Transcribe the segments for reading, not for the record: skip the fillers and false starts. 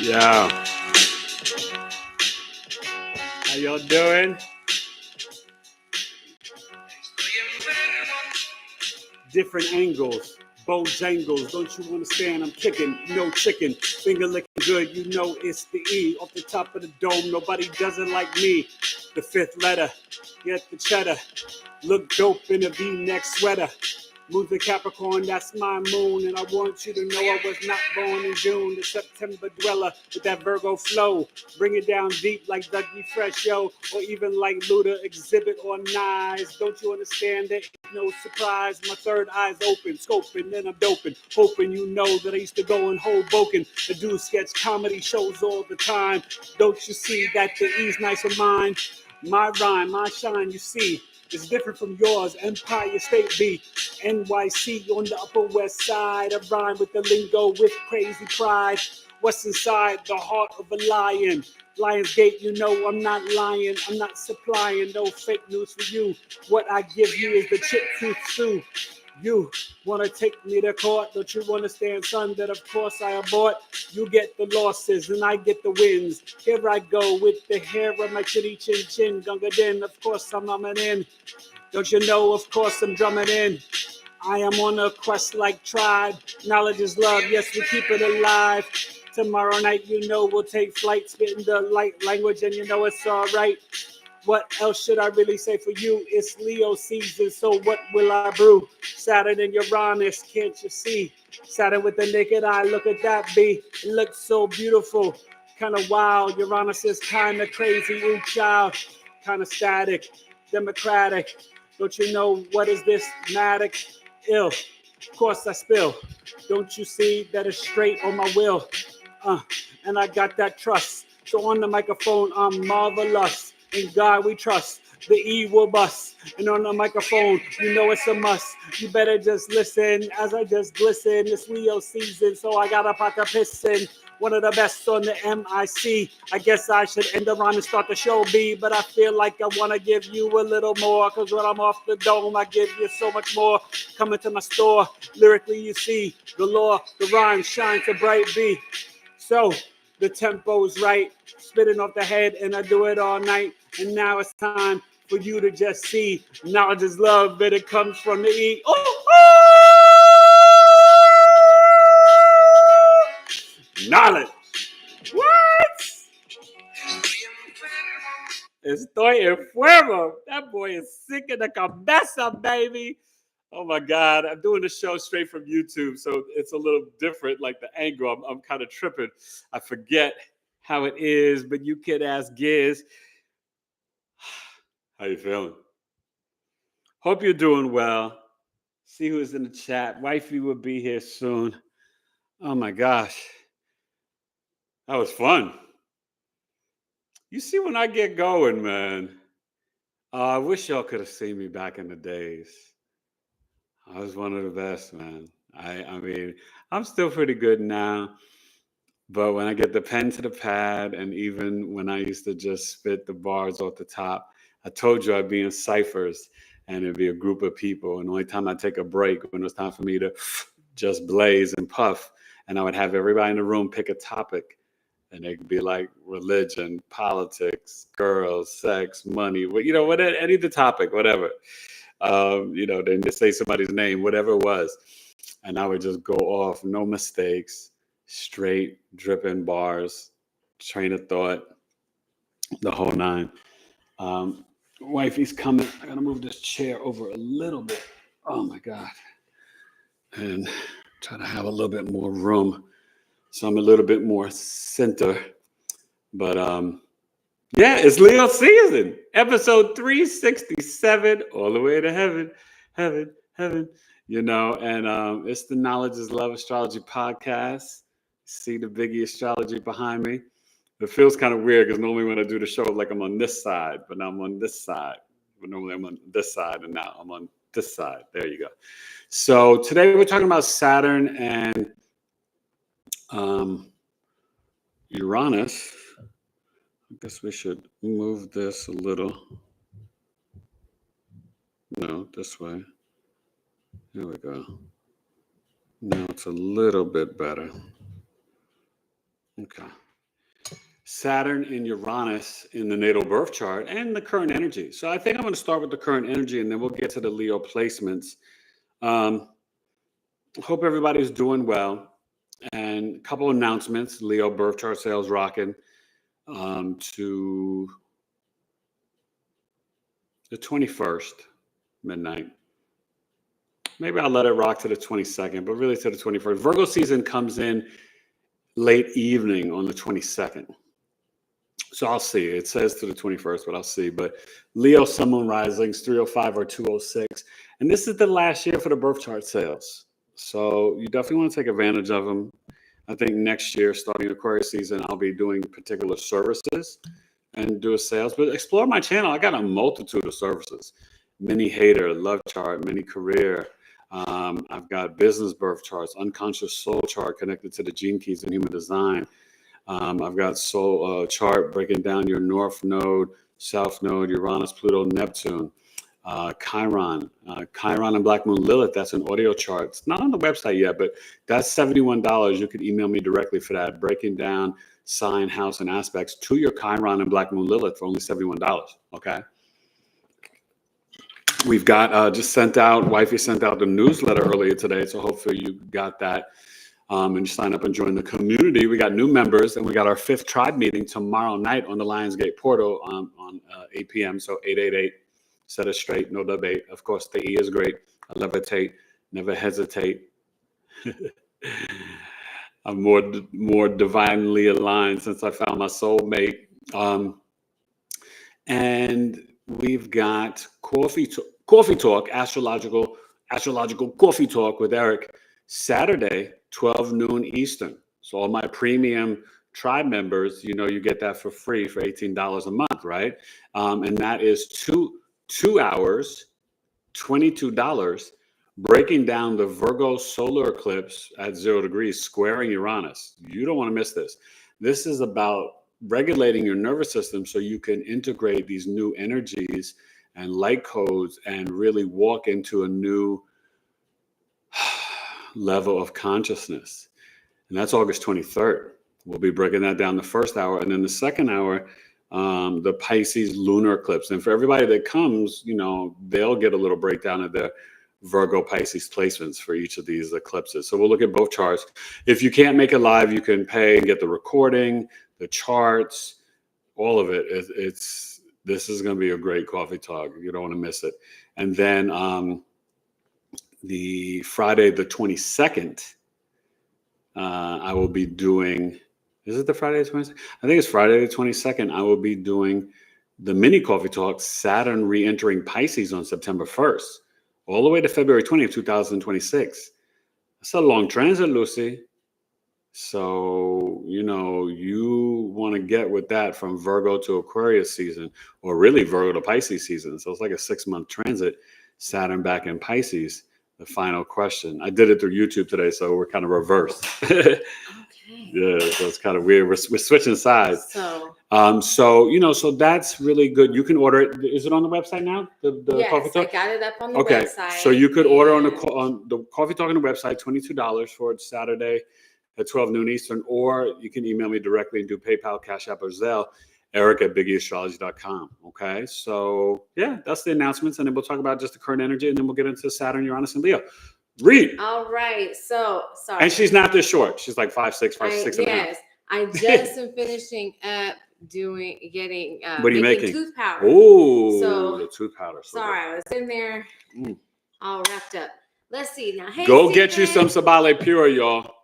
Yo, how y'all doing? Different angles, Bojangles, don't you understand? I'm kicking, no chicken, finger licking good, you know it's the E. Off the top of the dome, nobody does it like me. The fifth letter, get the cheddar, look dope in a V-neck sweater. Move the Capricorn, that's my moon, and I want you to know I was not born in June. The September dweller with that Virgo flow, bring it down deep like Dougie Fresh, yo, or even like Lunar, Exhibit or Nice. Don't you understand that? No surprise, my third eye's open, scoping, then I'm doping, hoping you know that I used to go in Hoboken and do sketch comedy shows all the time. Don't you see that the E's nice of mine? My rhyme, my shine, you see, is different from yours. Empire State B, NYC on the Upper West Side. I rhyme with the lingo with crazy pride. What's inside the heart of a lion? Lion's Gate, you know I'm not lying. I'm not supplying no fake news for you. What I give you is the chip truth stew. You want to take me to court? Don't you understand, son, that of course I abort? You get the losses and I get the wins. Here I go with the hair of my chitty chin chin. Gunga din, of course I'm numbing in. Don't you know, of course I'm drumming in. I am on a quest like tribe. Knowledge is love, yes, we keep it alive. Tomorrow night, you know, we'll take flight, spitting the light language, and you know it's all right. What else should I really say for you? It's Leo season, so what will I brew? Saturn and Uranus, can't you see? Saturn with the naked eye, look at that B. It looks so beautiful, kind of wild. Uranus is kind of crazy, ooh child, kind of static, democratic. Don't you know what is this? Matic, ill. Of course I spill. Don't you see that it's straight on my will? And I got that trust. So on the microphone, I'm marvelous. In God we trust. The E will bust. And on the microphone, you know it's a must. You better just listen as I just glisten. It's Leo season, so I got a pot to piss in. One of the best on the MIC. I guess I should end the rhyme and start the show B, but I feel like I want to give you a little more, because when I'm off the dome, I give you so much more. Coming to my store, lyrically you see, the law, the rhyme shines a bright B. So the tempo's right, spitting off the head, and I do it all night. And now it's time for you to just see knowledge is love, but it comes from the E. Oh, knowledge. What? Estoy enfermo. That boy is sick in the cabeza, baby. Oh my God, I'm doing the show straight from YouTube, so it's a little different, like the angle. I'm kind of tripping. I forget how it is, but you could ask Giz. How you feeling? Hope you're doing well. See who's in the chat. Wifey will be here soon. Oh my gosh. That was fun. You see, when I get going, man, I wish y'all could have seen me back in the days. I was one of the best, man. I mean, I'm still pretty good now, but when I get the pen to the pad, and even when I used to just spit the bars off the top, I told you I'd be in ciphers, and it'd be a group of people. And the only time I take a break when it was time for me to just blaze and puff, and I would have everybody in the room pick a topic, and it could be like religion, politics, girls, sex, money, whatever, any of the topic, whatever. Then just say somebody's name, whatever it was. And I would just go off, no mistakes, straight dripping bars, train of thought, the whole nine. Wifey's coming. I gotta move this chair over a little bit. Oh my God. And try to have a little bit more room, so I'm a little bit more center. But yeah, it's Leo season, episode 367, all the way to heaven. And it's the Knowledge is Love Astrology podcast. See the BigEAstro behind me. It feels kind of weird because normally when I do the show, like I'm on this side, but now I'm on this side. But normally I'm on this side, and now I'm on this side. There you go. So today we're talking about Saturn and Uranus. I guess we should move this a little. No, this way. Here we go. Now it's a little bit better. Okay. Saturn and Uranus in the natal birth chart and the current energy. So I think I'm going to start with the current energy and then we'll get to the Leo placements. Hope everybody's doing well. And a couple announcements. Leo birth chart sales rocking to the 21st, midnight. Maybe I'll let it rock to the 22nd, but really to the 21st. Virgo season comes in late evening on the 22nd. So I'll see. It says to the 21st, but I'll see. But Leo Sun Moon Risings, 305 or 206. And this is the last year for the birth chart sales. So you definitely want to take advantage of them. I think next year, starting Aquarius season, I'll be doing particular services and do a sales. But explore my channel. I got a multitude of services. Mini hater, love chart, mini career. I've got business birth charts, unconscious soul chart connected to the gene keys in human design. I've got soul chart breaking down your North Node, South Node, Uranus, Pluto, Neptune, Chiron and Black Moon Lilith. That's an audio chart. It's not on the website yet, but that's $71. You could email me directly for that. Breaking down sign, house, and aspects to your Chiron and Black Moon Lilith for only $71. Okay. We've got just sent out, wifey sent out the newsletter earlier today, so hopefully you got that. And you sign up and join the community. We got new members, and we got our 5th tribe meeting tomorrow night on the Lionsgate portal on 8 p.m. So 888, set it straight, no debate. Of course, the E is great. I levitate, never hesitate. I'm more divinely aligned since I found my soulmate. And we've got coffee talk, astrological coffee talk with Eric, Saturday, 12 noon Eastern. So all my premium tribe members, you get that for free for $18 a month, right? And that is two hours, $22, breaking down the Virgo solar eclipse at 0 degrees, squaring Uranus. You don't want to miss this. This is about regulating your nervous system so you can integrate these new energies and light codes and really walk into a new level of consciousness. And that's August 23rd. We'll be breaking that down the first hour. And then the second hour, the Pisces lunar eclipse. And for everybody that comes, they'll get a little breakdown of their Virgo Pisces placements for each of these eclipses. So we'll look at both charts. If you can't make it live, you can pay and get the recording, the charts, all of it. This is going to be a great coffee talk. You don't want to miss it. And then the Friday, the 22nd, I will be doing, is it the Friday the 22nd? I think it's Friday the 22nd. I will be doing the mini coffee talk, Saturn re-entering Pisces on September 1st, all the way to February 20th, 2026. That's a long transit, Lucy. So, you want to get with that from Virgo to Aquarius season, or really Virgo to Pisces season. So it's like a 6-month transit, Saturn back in Pisces. The final question. I did it through YouTube today, so we're kind of reversed. Okay. Yeah, so it's kind of weird. We're switching sides. So that's really good. You can order it. Is it on the website now? The yes, coffee talk? I got it up on the website. So you could order on the coffee talk on the website, $22 for Saturday at 12 noon Eastern, or you can email me directly and do PayPal, Cash App, or Zelle. Eric at BigEAstrology.com. Okay, so yeah, that's the announcements, and then we'll talk about just the current energy, and then we'll get into Saturn, Uranus, and Leo. Read. All right. So sorry. And she's not this short. She's like 5'6", 5'6" and a half. Yes, I just am finishing up getting. What are you making? Tooth powder. Oh, so the tooth powder. So sorry, I was in there, all wrapped up. Let's see now. Hey, go get you some Sabale Pure, y'all.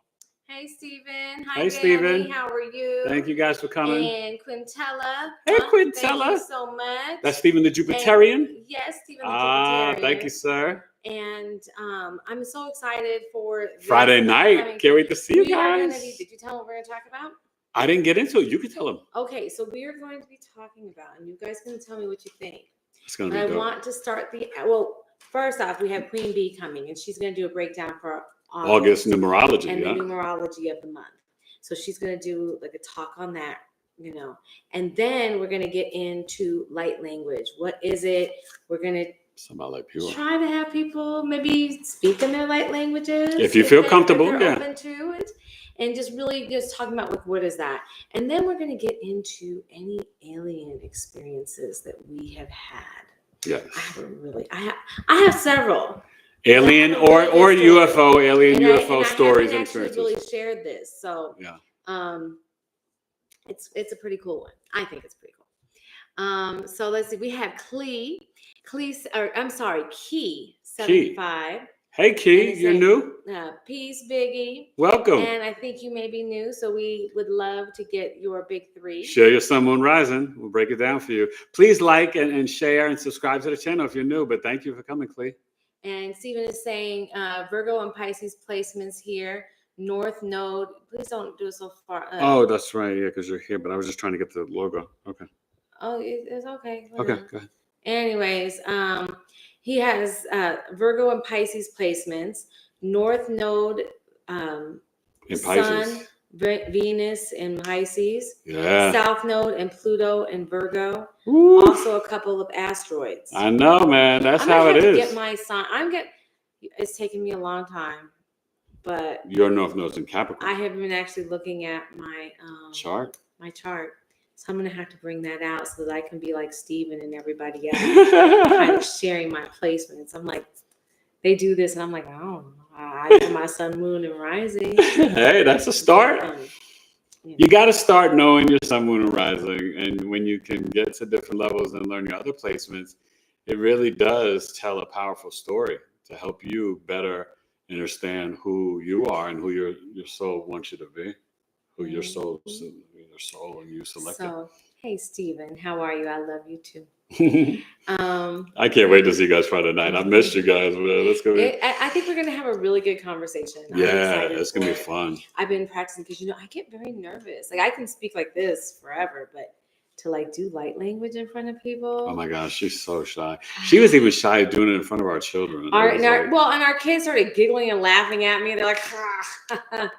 Hey, Stephen. Hi, hey, Danny. Stephen. How are you? Thank you guys for coming. And Quintella. Hey, Quintella. Thank you so much. That's Stephen the Jupiterian? And yes, Stephen the Jupiterian. Thank you, sir. And I'm so excited for Friday night. Can't wait to see you guys. Did you tell them what we're going to talk about? I didn't get into it. You can tell them. Okay, so we are going to be talking about, and you guys can tell me what you think. It's going to be dope. I want to start first off, we have Queen Bee coming, and she's going to do a breakdown for August numerology, and the numerology of the month. So she's going to do like a talk on that, and then we're going to get into light language. What is it? We're going to try to have people maybe speak in their light languages if you feel comfortable. Open to it. and just really just talking about like, what is that? And then we're going to get into any alien experiences that we have had. Yes. I have several. Alien or UFO, alien UFO stories and experiences. Really shared this, so yeah. It's a pretty cool one. I think it's pretty cool. So let's see. We have Key 75. Hey Key, you're new. Peace, Biggie. Welcome. And I think you may be new, so we would love to get your big three. Share your Sun, Moon, Rising. We'll break it down for you. Please like and share and subscribe to the channel if you're new. But thank you for coming, Klee. And Stephen is saying Virgo and Pisces placements here. North Node. Please don't do it so far. Oh, that's right. Yeah, because you're here. But I was just trying to get the logo. Okay. Oh, it's okay. Okay, go ahead. Anyways, he has Virgo and Pisces placements. North Node, in Pisces. Sun, Venus in Pisces. Yeah. South Node and Pluto in Virgo. Woo. Also a couple of asteroids. I know, man. That's how it is. Get my sign. It's taking me a long time, but your North Node's in Capricorn. I have been actually looking at my chart. My chart. So I'm going to have to bring that out so that I can be like Steven and everybody else, kind of sharing my placements. I'm like, they do this, and I'm like, I don't know. I do my Sun, Moon, and Rising. Hey, that's a start. You got to start knowing your Sun, Moon, and Rising. And when you can get to different levels and learn your other placements, it really does tell a powerful story to help you better understand who you are and who your soul wants you to be, who your soul and you selected. So, hey, Steven, how are you? I love you too. I can't wait to see you guys Friday night. I missed you guys, man. That's gonna be. I think we're gonna have a really good conversation. Yeah, it's gonna be fun. I've been practicing because I get very nervous. Like I can speak like this forever, but to like do light language in front of people. Oh my gosh, she's so shy. She was even shy doing it in front of our children. And our kids started giggling and laughing at me. They're like, ah.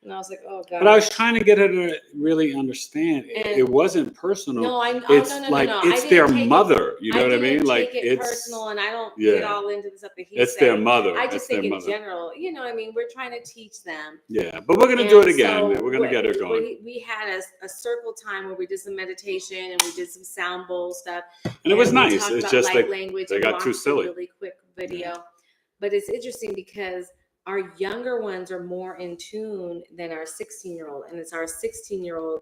And I was like, oh God. But I was trying to get her to really understand. It wasn't personal. No, it's their mother. You know what I mean? Like it's personal, and I don't get all into the stuff that he's their mother. I just think in general, you know what I mean? We're trying to teach them. Yeah, but we're gonna do it again. We're gonna get her going. We had a circle time where we did some meditation and we did some sound bowl stuff. And it was nice. It's just language. They got too silly. Really quick video, but it's interesting because our younger ones are more in tune than our 16-year-old. And it's our 16-year-old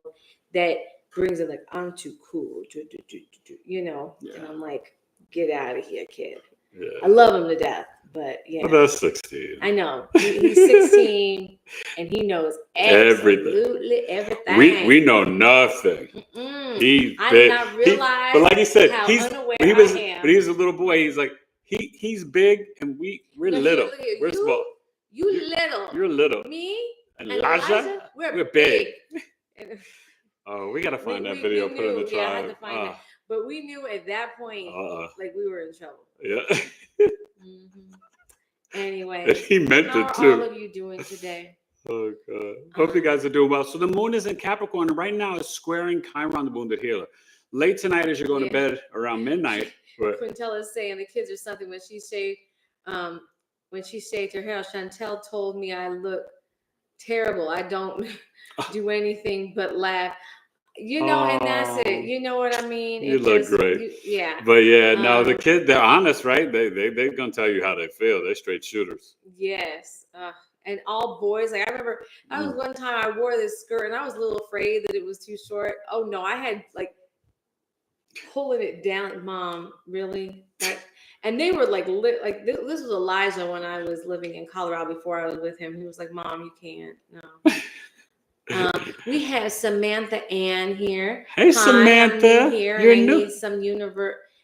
that brings it like, I'm too cool, you know? Yeah. And I'm like, get out of here, kid. Yeah. I love him to death, but yeah. But that's 16. I know. He's 16 and he knows absolutely everything. We know nothing. I did not realize but like he said, unaware I am. But he was a little boy. He's like, he's big and we're little. We're small. You're little. Me and Elijah, we're big. Oh, we gotta find that video. Put it in the tribe. Yeah, I had to find that. But we knew at that point, like we were in trouble. Yeah. Anyway, and he meant how it too. How are all of you doing today? Oh God! Hope you guys are doing well. So the moon is in Capricorn, and right now it's squaring Chiron, the wounded healer. Late tonight, as you're going to bed around midnight. Quintella's saying the kids are something when she shaved. When she shaved her hair, Chantel told me I look terrible. I don't do anything but laugh. You know, and that's it. You know what I mean? You look great. Yeah. But yeah, no, the kids, they're honest, right? They're going to tell you how they feel. They're straight shooters. Yes. And all boys. Like I remember that was one time I wore this skirt and I was a little afraid that it was too short. Oh no, I had like pulling it down. Mom, really? And they were like this was Elijah when I was living in Colorado before I was with him. He was like, Mom, you can't. No. We have Samantha Ann here. Hey, Samantha. Here. You're new.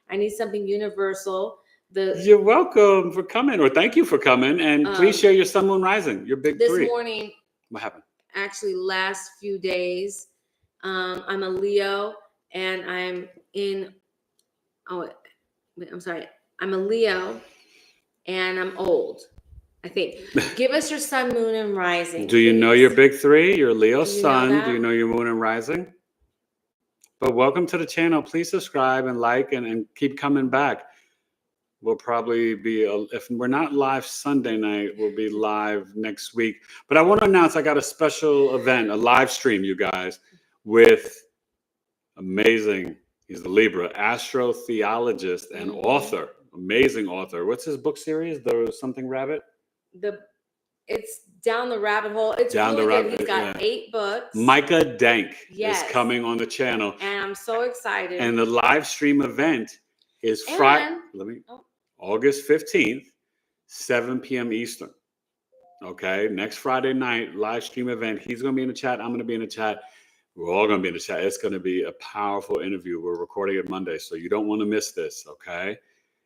I need something universal. You're welcome for coming, or thank you for coming. And please share your Sun, Moon, Rising, your big three. This morning. What happened? Actually, last few days, I'm a Leo, and I'm in. I'm sorry. I'm a Leo, and I'm old. I think. Give us your Sun, Moon, and Rising. Do you know your big three? Your Leo Sun. Do you know your Moon and Rising? But welcome to the channel. Please subscribe and like and keep coming back. We'll probably be, if we're not live Sunday night, we'll be live next week. But I want to announce I got a special event, a live stream, you guys, with amazing, he's the Libra, astrotheologist and author, amazing author. What's his book series? The something rabbit? It's Down the Rabbit Hole. It's Down really the good. rabbit, He's got 8 books. Micah Dank Yes. is coming on the channel. And I'm so excited. And the live stream event is Friday, August 15th, 7 p.m. Eastern. Okay, next Friday night, live stream event. He's going to be in the chat. I'm going to be in the chat. We're all going to be in the chat. It's going to be a powerful interview. We're recording it Monday, so you don't want to miss this, okay?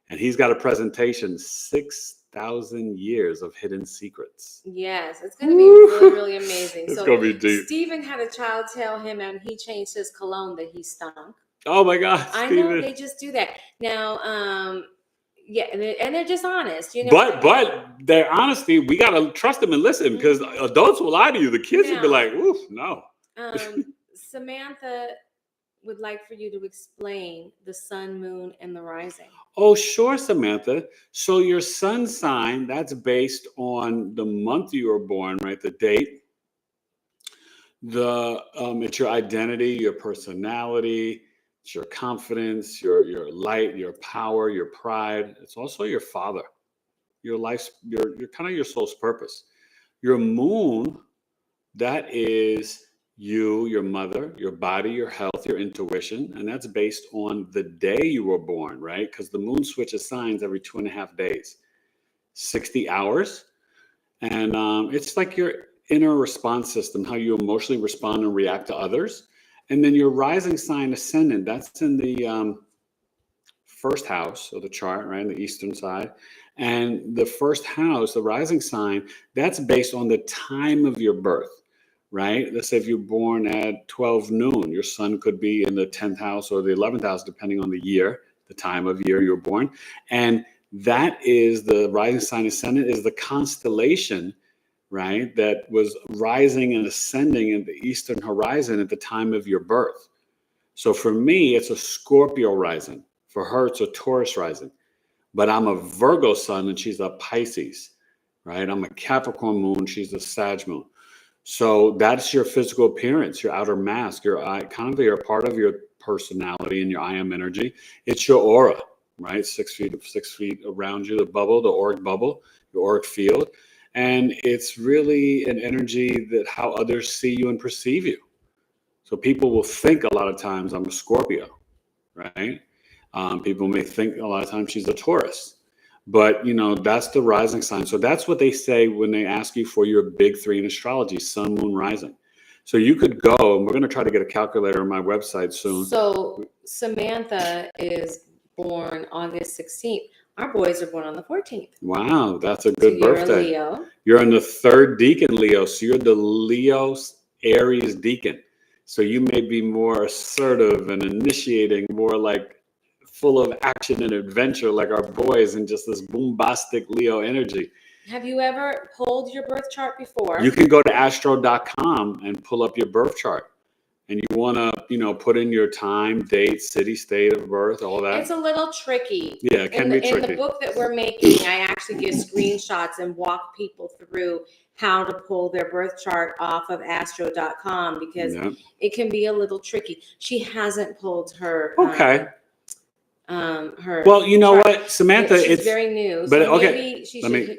And he's got a presentation, 6,000 years of hidden secrets. Yes, it's going to be really, really amazing. It's going to be deep. Stephen had a child tell him, and he changed his cologne that he stunk. Oh my God, I Stephen. know, they just do that. Now, yeah, and they're just honest, you know. But their honesty, we got to trust them and listen, because adults will lie to you. The kids will be like, oof, no. Samantha would like for you to explain the sun, moon, and the rising. Oh, sure, Samantha. So your sun sign, that's based on the month you were born, right? The date. It's your identity, your personality, it's your confidence, your light, your power, your pride. It's also your father, your life's, your kind of your soul's purpose. Your moon, that is you, your mother, your body, your health, your intuition. And that's based on the day you were born, right? Because the moon switches signs every 2.5 days, 60 hours. And it's like your inner response system, how you emotionally respond and react to others. And then your rising sign ascendant, that's in the first house of the chart, right? On the eastern side. And the first house, the rising sign, that's based on the time of your birth. Right? Let's say if you're born at 12 noon, your sun could be in the 10th house or the 11th house, depending on the year, the time of year you're born. And that is the rising sign ascendant is the constellation, right? That was rising and ascending in the eastern horizon at the time of your birth. So for me, it's a Scorpio rising. For her, it's a Taurus rising. But I'm a Virgo sun and she's a Pisces, right? I'm a Capricorn moon, she's a Sag moon. So that's your physical appearance, your outer mask, your kind of your part of your personality and your I am energy. It's your aura, right? 6 feet around you, the bubble, the auric bubble, your auric field. And it's really an energy that how others see you and perceive you. So people will think a lot of times I'm a Scorpio, right? People may think a lot of times she's a Taurus. But, you know, that's the rising sign. So that's what they say when they ask you for your big 3 in astrology, sun, moon, rising. So you could go, and we're going to try to get a calculator on my website soon. So Samantha is born August 16th. Our boys are born on the 14th. Wow, that's a good birthday. You're a Leo. You're in the 3rd decan, Leo. So you're the Leo Aries decan. So you may be more assertive and initiating, more like full of action and adventure like our boys, and just this bombastic Leo energy. Have you ever pulled your birth chart before? You can go to astro.com and pull up your birth chart. And you want to, you know, put in your time, date, city, state of birth, all that. It's a little tricky. Yeah, it can be tricky. In the book that we're making, I actually give screenshots and walk people through how to pull their birth chart off of astro.com because it can be a little tricky. She hasn't pulled her. Okay. Her. Well, you know chart. what, Samantha, it's very new. But so okay, maybe she should.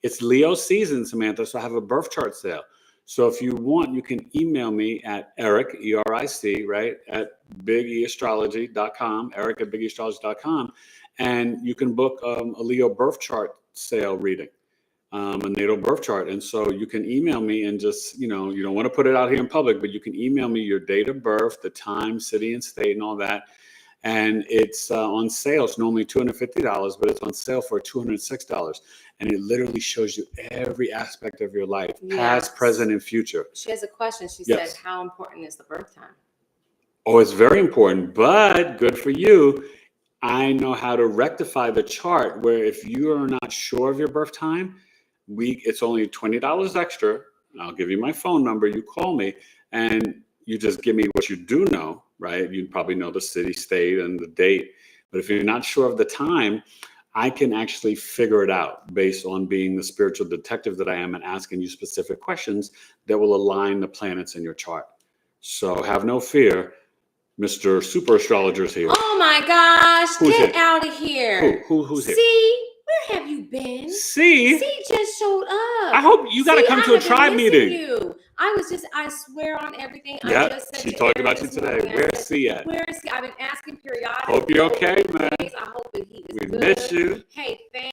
It's Leo season, Samantha. So I have a birth chart sale. So if you want, you can email me at Eric, E-R-I-C, right, at BigEAstrology.com, Eric at BigEAstrology.com, and you can book a Leo birth chart sale reading, a natal birth chart. And so you can email me and just, you know, you don't want to put it out here in public, but you can email me your date of birth, the time, city, and state, and all that. And it's on sale. It's normally $250, but it's on sale for $206. And it literally shows you every aspect of your life, past, present, and future. She has a question. She said, how important is the birth time? Oh, it's very important, but good for you. I know how to rectify the chart where if you are not sure of your birth time, it's only $20 extra. I'll give you my phone number. You call me and you just give me what you do know, right? You probably know the city, state, and the date. But if you're not sure of the time, I can actually figure it out based on being the spiritual detective that I am and asking you specific questions that will align the planets in your chart. So have no fear. Mr. Super Astrologer is here. Oh my gosh, Who's get here? out of here. Who's here? See, where have you been? See? See just showed up. I hope you got to come to a tribe meeting. You. I swear on everything. Yeah, I just said she talked about you today. Where's C at? Where is he? I've been asking periodically. Hope you're okay, man. I hope that he is We good. miss you. Hey, fam.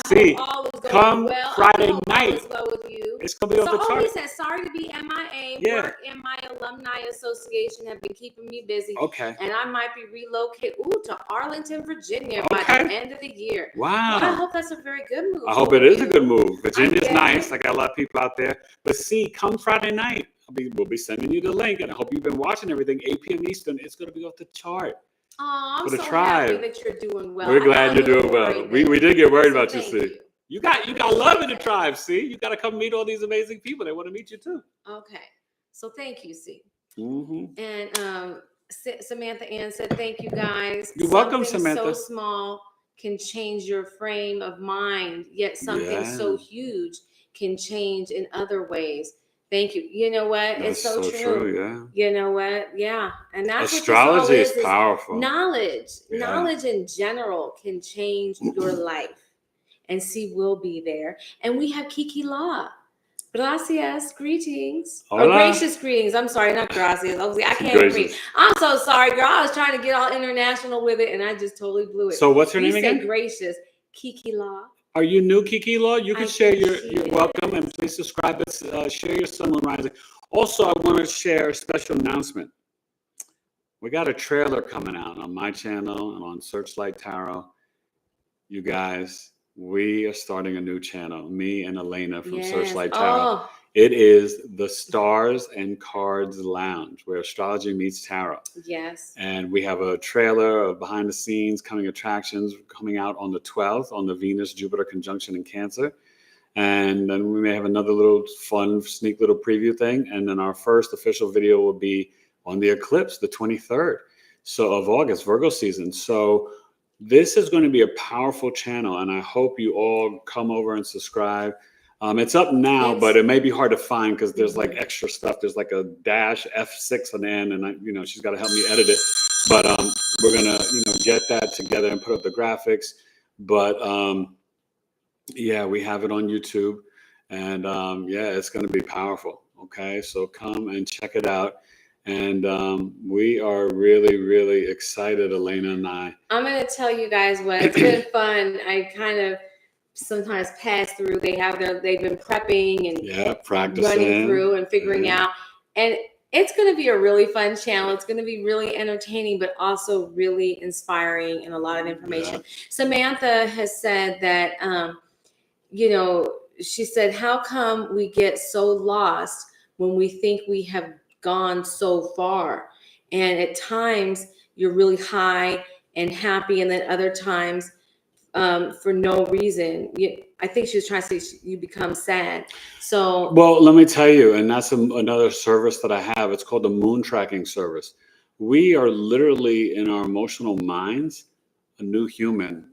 See, all is going come well. Friday night. All is well with you. It's going to be off the chart. He said, sorry to be MIA. Yeah. Work and my alumni association have been keeping me busy. Okay. And I might be relocated to Arlington, Virginia by the end of the year. Wow. Well, I hope that's a very good move. I hope it is a good move. Virginia's nice. I got a lot of people out there. But see, come Friday night, we'll be sending you the link. And I hope you've been watching everything. 8 p.m. Eastern. It's going to be off the chart. Oh, I'm for the so tribe. happy that you're doing well. We're glad you're doing well. We did get worried about you, see. You got love in the tribe, see. You got to come meet all these amazing people. They want to meet you too. Okay. So thank you, see. Mm-hmm. And Samantha Ann said, thank you guys. You're welcome, Samantha. So small can change your frame of mind, yet something so huge can change in other ways. Thank you. You know what? That's it's so true. Yeah. You know what? Yeah. And that's astrology what is powerful. Knowledge. Yeah. Knowledge in general can change your life. And C will be there. And we have Kiki Law. Gracias, greetings. Hola. Or gracious greetings. I'm sorry, not gracias. I can't read. I'm so sorry, girl. I was trying to get all international with it, and I just totally blew it. So what's her name again? Gracious, Kiki Law. Are you new, Kiki Law? You can share you're welcome, and please subscribe. Share your Sun, Moon, Rising. Also, I want to share a special announcement. We got a trailer coming out on my channel and on Searchlight Tarot. You guys, we are starting a new channel, me and Elena from Searchlight Tarot. Oh. It is the Stars and Cards Lounge, where astrology meets tarot. Yes. And we have a trailer of behind the scenes coming attractions coming out on the 12th on the Venus-Jupiter conjunction in Cancer. And then we may have another little fun, sneak little preview thing. And then our first official video will be on the eclipse, the 23rd of August, Virgo season. So this is going to be a powerful channel, and I hope you all come over and subscribe. It's up now, but it may be hard to find because there's like extra stuff. There's like a dash F6 on the end, and she's got to help me edit it. But we're gonna get that together and put up the graphics. But yeah, we have it on YouTube, and yeah, it's gonna be powerful. Okay, so come and check it out. And we are really, really excited, Elena and I. I'm going to tell you guys what. It's been fun. I kind of sometimes pass through. They've been prepping and practicing, running through and figuring out. And it's going to be a really fun channel. It's going to be really entertaining, but also really inspiring and a lot of information. Yeah. Samantha has said that, she said, how come we get so lost when we think we have gone so far? And at times you're really high and happy, and then other times for no reason. I think she was trying to say you become sad. So well, let me tell you, and that's another service that I have. It's called the Moon Tracking Service. We are literally in our emotional minds a new human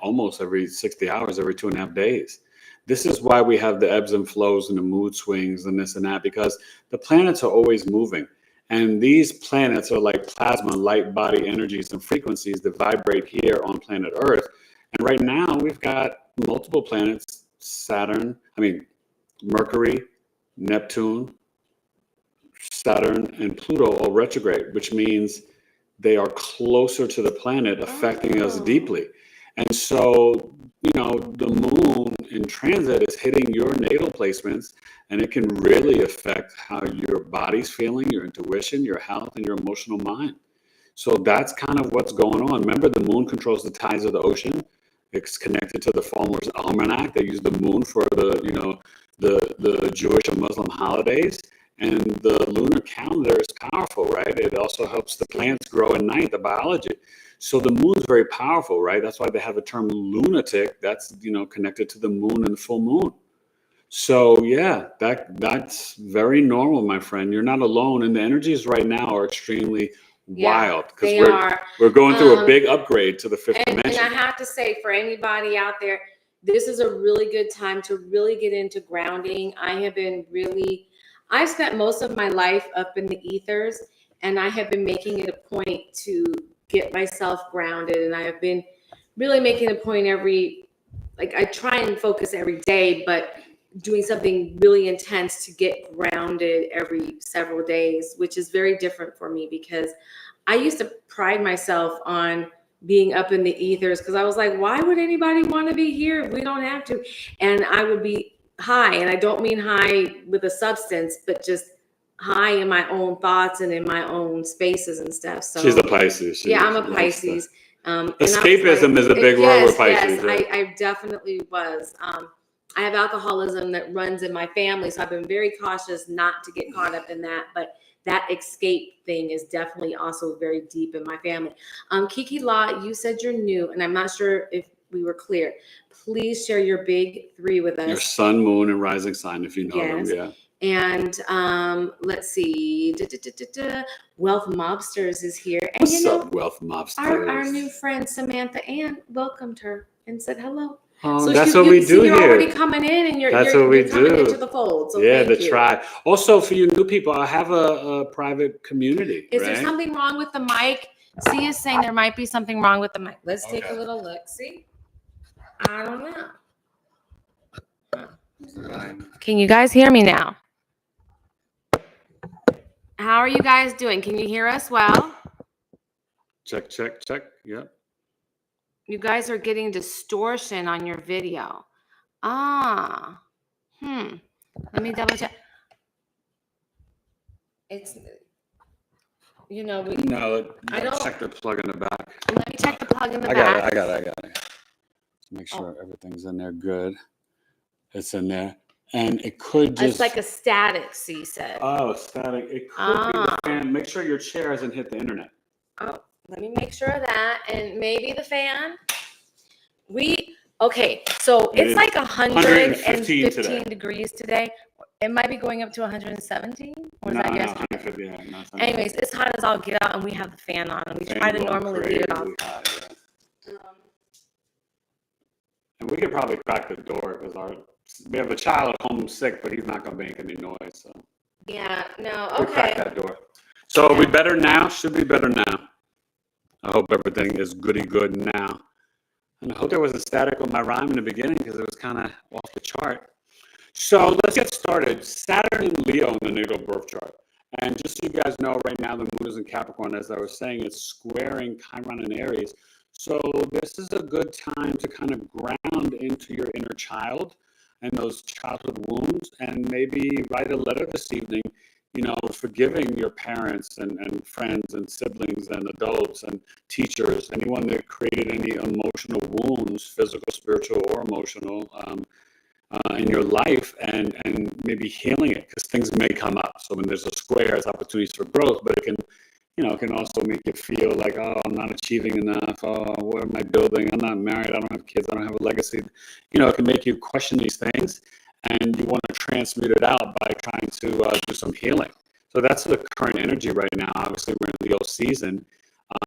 almost every 60 hours, every 2.5 days. This is why we have the ebbs and flows and the mood swings and this and that, because the planets are always moving. And these planets are like plasma, light body energies and frequencies that vibrate here on planet Earth. And right now we've got multiple planets, Mercury, Neptune, Saturn, and Pluto all retrograde, which means they are closer to the planet, affecting us deeply. And so, the moon in transit is hitting your natal placements, and it can really affect how your body's feeling, your intuition, your health, and your emotional mind. So that's kind of what's going on. Remember, the moon controls the tides of the ocean. It's connected to the Farmer's Almanac. They use the moon for the Jewish and Muslim holidays. And the lunar calendar is powerful, right? It also helps the plants grow at night, the biology. So the moon is very powerful, right? That's why they have the term lunatic. That's, connected to the moon and the full moon. So yeah, that's very normal, my friend. You're not alone. And the energies right now are extremely wild, because they are. we're going through a big upgrade to the fifth dimension. And I have to say, for anybody out there, this is a really good time to really get into grounding. I've spent most of my life up in the ethers, and I have been making it a point to get myself grounded. And I have been really making a point I try and focus every day, but doing something really intense to get grounded every several days, which is very different for me, because I used to pride myself on being up in the ethers, because I was like, why would anybody want to be here if we don't have to? And I would be high, and I don't mean high with a substance, but just high in my own thoughts and in my own spaces and stuff. So she's a Pisces. I'm a Pisces. Escapism is a big word with Pisces. Yes, I definitely was. I have alcoholism that runs in my family, so I've been very cautious not to get caught up in that. But that escape thing is definitely also very deep in my family. Kiki Law, you said you're new, and I'm not sure if we were clear. Please share your big three with us. Your sun, moon, and rising sign, if you know them. Yeah. And let's see. Wealth Mobsters is here. And What's up, Wealth Mobsters? Our new friend Samantha Ann welcomed her and said hello. Oh, so that's what we do you're here. You're already coming in, and you're coming into the fold. So yeah, thank you. Tribe. Also, for you new people, I have a private community. Is there something wrong with the mic? C is saying there might be something wrong with the mic. Let's take a little look. See? I don't know. Can you guys hear me now? How are you guys doing? Can you hear us well? Check. Yep. You guys are getting distortion on your video. Let me double check. It's, I don't check the plug in the back. Let me check the plug in the back. I got it. Make sure everything's in there good. It's in there. And it could just... It's like a static, C said. Oh, static. It could be the fan. Make sure your chair hasn't hit the internet. Oh, let me make sure of that. And maybe the fan. So it's like 115 degrees today. It might be going up to 117. Or is that yesterday? 150, yeah. Anyways, it's hot as all get out, and we have the fan on, and we try to normally leave it off. And we could probably crack the door, because we have a child at home sick, but he's not going to make any noise. So yeah, no, we crack that door. So are we better now? Should be better now. I hope everything is goody good now. And I hope there wasn't static on my rhyme in the beginning, because it was kind of off the chart. So let's get started. Saturn in Leo in the natal birth chart. And just so you guys know, right now the moon is in Capricorn. As I was saying, it's squaring Chiron in Aries. So this is a good time to kind of ground into your inner child and those childhood wounds, and maybe write a letter this evening, forgiving your parents and friends and siblings and adults and teachers, anyone that created any emotional wounds, physical, spiritual, or emotional, in your life, and maybe healing it, because things may come up. So when there's a square, it's opportunities for growth, but it can also make you feel like, oh, I'm not achieving enough. Oh, what am I building? I'm not married. I don't have kids. I don't have a legacy. It can make you question these things, and you want to transmute it out by trying to do some healing. So that's the current energy right now. Obviously, we're in Leo season.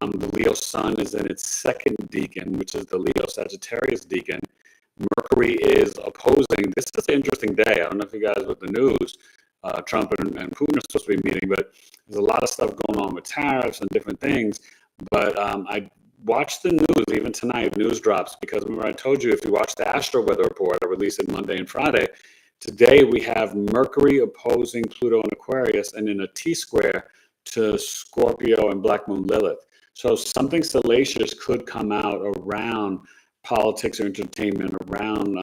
The Leo sun is in its second decan, which is the Leo Sagittarius decan. Mercury is opposing. This is an interesting day. I don't know if you guys with the news, Trump and Putin are supposed to be meeting, but there's a lot of stuff going on with tariffs and different things. But I watched the news, even tonight, news drops, because remember I told you, if you watch the Astro Weather Report, I release it Monday and Friday. Today we have Mercury opposing Pluto and Aquarius, and in a T-square to Scorpio and Black Moon Lilith. So something salacious could come out around politics or entertainment, around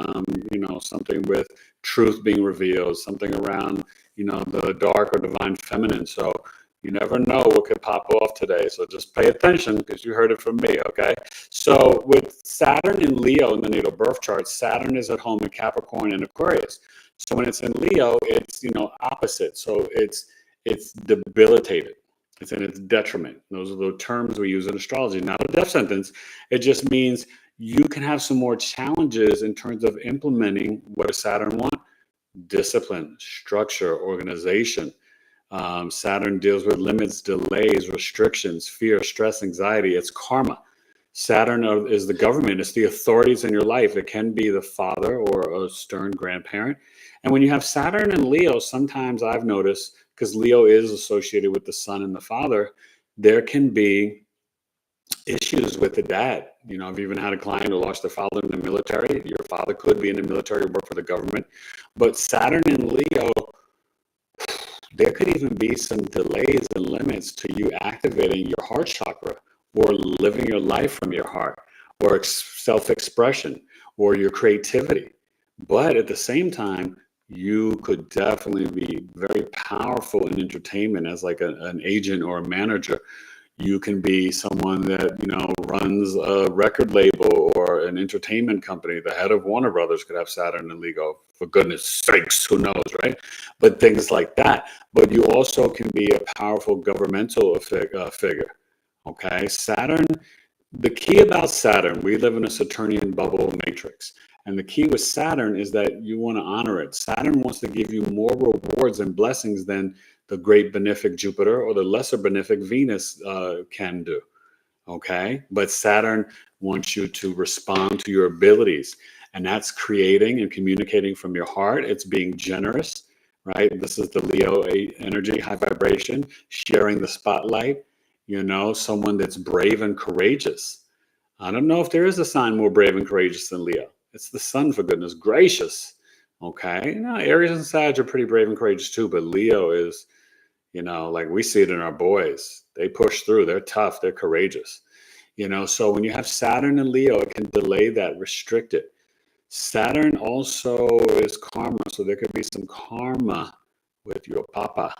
something with truth being revealed, something around the dark or divine feminine. So you never know what could pop off today. So just pay attention, because you heard it from me. Okay. So with Saturn in Leo in the natal birth chart, Saturn is at home in Capricorn and Aquarius. So when it's in Leo, it's opposite. So it's debilitated. It's in its detriment. Those are the terms we use in astrology. Not a death sentence. It just means you can have some more challenges in terms of implementing what does Saturn want? Discipline, structure, organization. Saturn deals with limits, delays, restrictions, fear, stress, anxiety. It's karma. Saturn is the government. It's the authorities in your life. It can be the father or a stern grandparent. And when you have Saturn and Leo, sometimes I've noticed, because Leo is associated with the son and the father, there can be issues with the dad. You know, I've even had a client who lost their father in the military. Your father could be in the military, work for the government. But Saturn and Leo, there could even be some delays and limits to you activating your heart chakra or living your life from your heart or self-expression or your creativity. But at the same time, you could definitely be very powerful in entertainment as like an agent or a manager. You can be someone that, you know, runs a record label or an entertainment company. The head of Warner Brothers could have Saturn and Leo, for goodness sakes, who knows, right? But things like that. But you also can be a powerful governmental figure, okay? Saturn, the key about Saturn, we live in a Saturnian bubble matrix. And the key with Saturn is that you want to honor it. Saturn wants to give you more rewards and blessings than the great benefic Jupiter or the lesser benefic Venus can do, okay? But Saturn wants you to respond to your abilities, and that's creating and communicating from your heart. It's being generous, right? This is the Leo energy, high vibration, sharing the spotlight, you know, someone that's brave and courageous. I don't know if there is a sign more brave and courageous than Leo. It's the sun, for goodness gracious, okay? Now, Aries and Sag are pretty brave and courageous too, but Leo is, you know, like we see it in our boys. They push through. They're tough. They're courageous. You know, so when you have Saturn and Leo, it can delay that, restrict it. Saturn also is karma. So there could be some karma with your papa,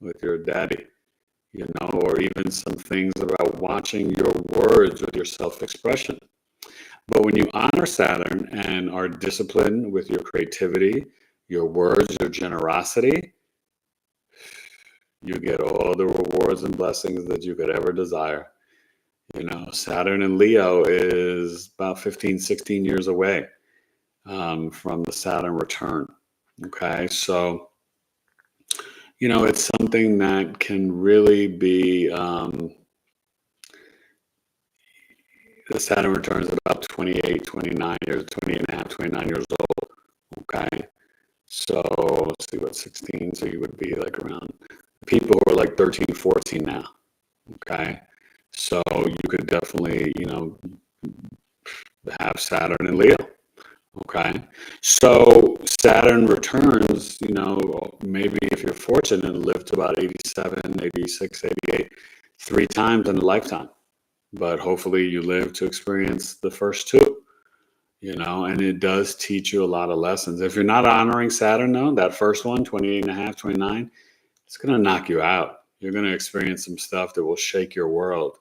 with your daddy, you know, or even some things about watching your words with your self-expression. But when you honor Saturn and are disciplined with your creativity, your words, your generosity, you get all the rewards and blessings that you could ever desire. You know, Saturn and Leo is about 15, 16 years away from the Saturn return. Okay, so, you know, it's something that can really be, the Saturn return is about 28, 29 years, 28 and a half, 29 years old. Okay, so let's see what 16, so you would be like around people who are like 13, 14 now. Okay, so you could definitely, you know, have Saturn and Leo. Okay, so Saturn returns, you know, maybe if you're fortunate and live to about 87, 86, 88, 3 times in a lifetime. But hopefully you live to experience the first 2, you know, and it does teach you a lot of lessons. If you're not honoring Saturn, though, that first one, 28 and a half, 29, it's going to knock you out. You're going to experience some stuff that will shake your world.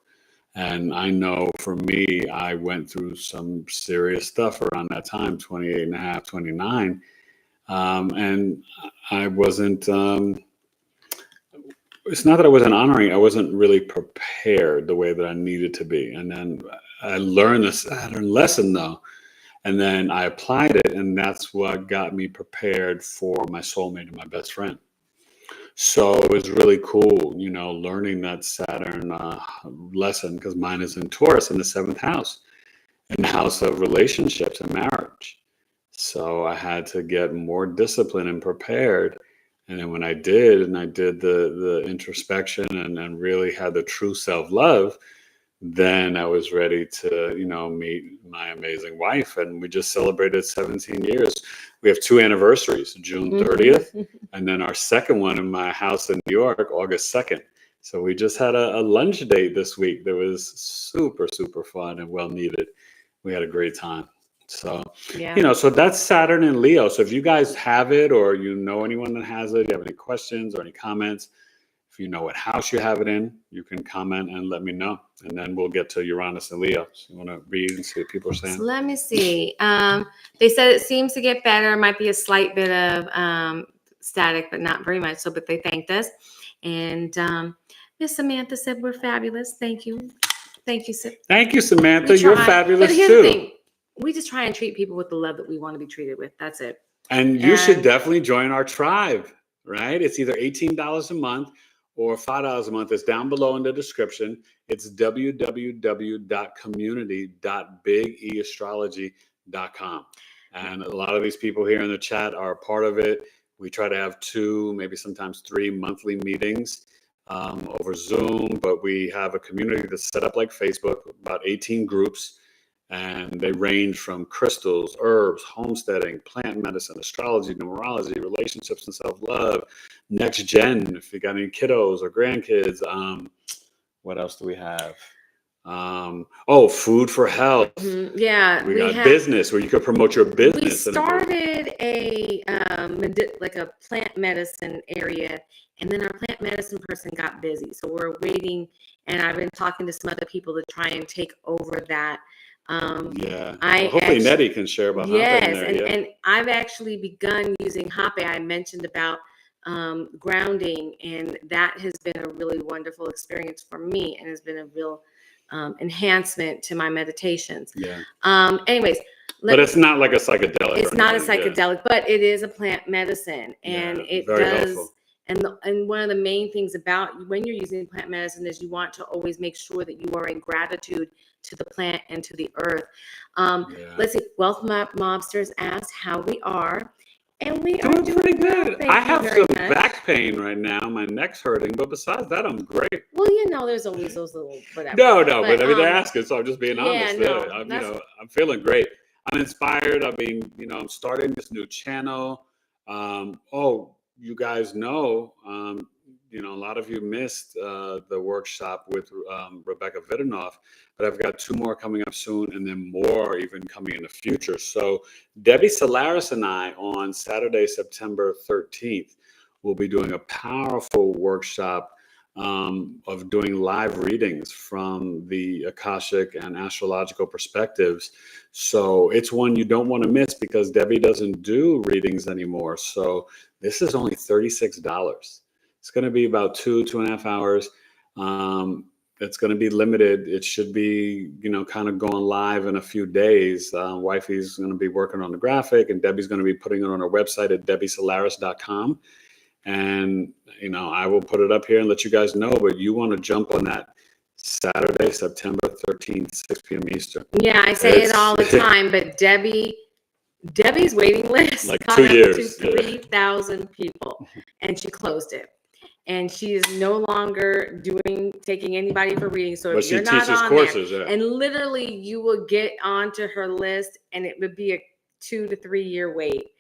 And I know for me, I went through some serious stuff around that time, 28 and a half, 29. And I wasn't, it's not that I wasn't honoring, I wasn't really prepared the way that I needed to be. And then I learned the Saturn lesson, though. And then I applied it, and that's what got me prepared for my soulmate and my best friend. So it was really cool, you know, learning that Saturn lesson, because mine is in Taurus in the 7th house, in the house of relationships and marriage. So I had to get more disciplined and prepared. And then when I did, and I did the introspection and really had the true self-love, then I was ready to, you know, meet my amazing wife. And we just celebrated 17 years. We have 2 anniversaries, June 30th, and then our second one in my house in New York, August 2nd. So we just had a lunch date this week that was super, super fun and well needed. We had a great time. So, you know, so that's Saturn and Leo. So if you guys have it, or you know anyone that has it, you have any questions or any comments, if you know what house you have it in, you can comment and let me know. And then we'll get to Uranus and Leo. So you want to read and see what people are saying? So let me see. They said it seems to get better. Might be a slight bit of static, but not very much. So, but they thanked us. And Miss Samantha said we're fabulous. Thank you. Thank you, Thank you, Samantha. You're fabulous, but here's too. The thing. We just try and treat people with the love that we want to be treated with. That's it. And you should definitely join our tribe. right? It's either $18 a month or $5 a month. It's down below in the description. It's www.community.bigeastrology.com. And a lot of these people here in the chat are a part of it. We try to have 2, maybe sometimes 3 monthly meetings over Zoom, but we have a community that's set up like Facebook, about 18 groups. And they range from crystals, herbs, homesteading, plant medicine, astrology, numerology, relationships and self-love, next gen, if you got any kiddos or grandkids. What else do we have? Food for health. Yeah, we got business where you could promote your business. We started a plant medicine area, and then our plant medicine person got busy, so we're waiting. And I've been talking to some other people to try and take over that. Hopefully Nettie can share about Yes, and I've actually begun using Hape. I mentioned about grounding, and that has been a really wonderful experience for me, and has been a real enhancement to my meditations. Anyways, but it's not like a psychedelic. It's not a psychedelic, but it is a plant medicine, and it does. Helpful. And one of the main things about when you're using plant medicine is you want to always make sure that you are in gratitude to the plant and to the earth. Let's see. Wealth Mobsters asked how we are. And we are doing pretty good. I have some back pain right now. My neck's hurting, but besides that, I'm great. Well, there's always those little whatever. No, but I mean, they're asking, so I'm just being honest. I'm feeling great. I'm inspired. I mean, I'm starting this new channel. You guys know, a lot of you missed the workshop with Rebecca Vidanoff, but I've got 2 more coming up soon, and then more even coming in the future. So Debbie Solaris and I on Saturday, September 13th, will be doing a powerful workshop of doing live readings from the Akashic and astrological perspectives. So it's one you don't want to miss because Debbie doesn't do readings anymore. So this is only $36. It's going to be about 2.5 hours. It's going to be limited. It should be, kind of going live in a few days. Wifey's going to be working on the graphic, and Debbie's going to be putting it on her website at debbiesolaris.com. And, I will put it up here and let you guys know, but you want to jump on that Saturday, September 13th, 6 p.m. Eastern. Yeah, I say it all the time, but Debbie's waiting list like 2 years. To 3,000 people, and she closed it. And she is no longer taking anybody for reading. So if you're not on courses, there, and literally you will get onto her list, and it would be a 2 to 3 year wait.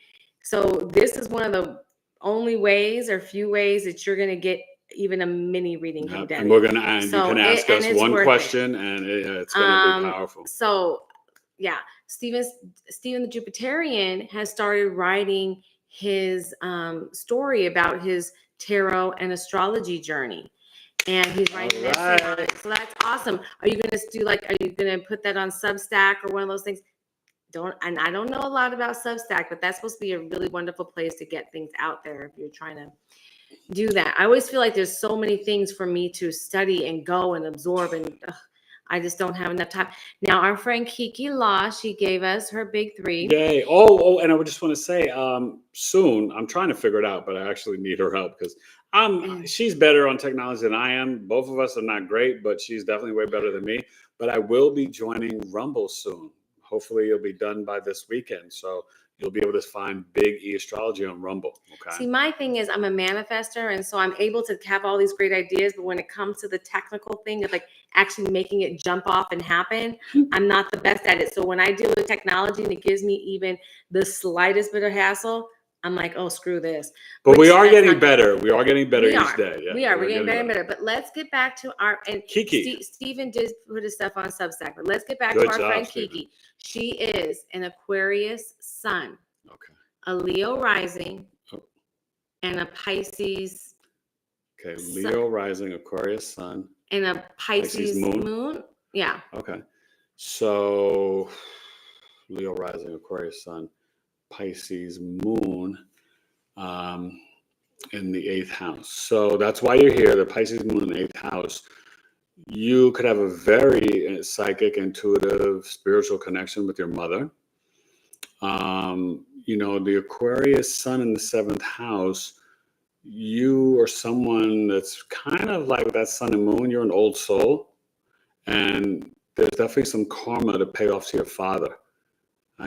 So this is one of the only ways or few ways that you're going to get even a mini reading from Debbie. And we're going to, and you can ask us one question, and it's going to be powerful. So yeah, Stephen the Jupiterian has started writing his story about his tarot and astrology journey, and he's writing an essay on it. So that's awesome. Are you going to put that on Substack or one of those things? I don't know a lot about Substack, but that's supposed to be a really wonderful place to get things out there if you're trying to do that. I always feel like there's so many things for me to study and go and absorb, and I just don't have enough time. Now, our friend Kiki Law, she gave us her big 3. Yay. Oh, and I would just want to say, soon, I'm trying to figure it out, but I actually need her help because she's better on technology than I am. Both of us are not great, but she's definitely way better than me. But I will be joining Rumble soon. Hopefully it'll be done by this weekend. So you'll be able to find Big E Astrology on Rumble. Okay. See, my thing is I'm a manifester, and so I'm able to have all these great ideas. But when it comes to the technical thing of actually making it jump off and happen, I'm not the best at it. So when I deal with technology and it gives me even the slightest bit of hassle, I'm like, oh, screw this. But we are getting better. We are getting better each day. Yeah, we are. We're getting better and better. But let's get back to and Kiki. Stephen did put his stuff on Substack. But let's get back to our friend Stephen. Kiki. She is an Aquarius sun, a Leo rising, and a Pisces. Okay, Leo rising, Aquarius sun, and a Pisces moon. Yeah. Okay, so Leo rising, Aquarius sun, Pisces moon in the 8th house. So that's why you're here. The Pisces moon in the 8th house. You could have a very psychic, intuitive, spiritual connection with your mother. The Aquarius sun in the 7th house, you are someone that's kind of like that sun and moon. You're an old soul, and there's definitely some karma to pay off to your father.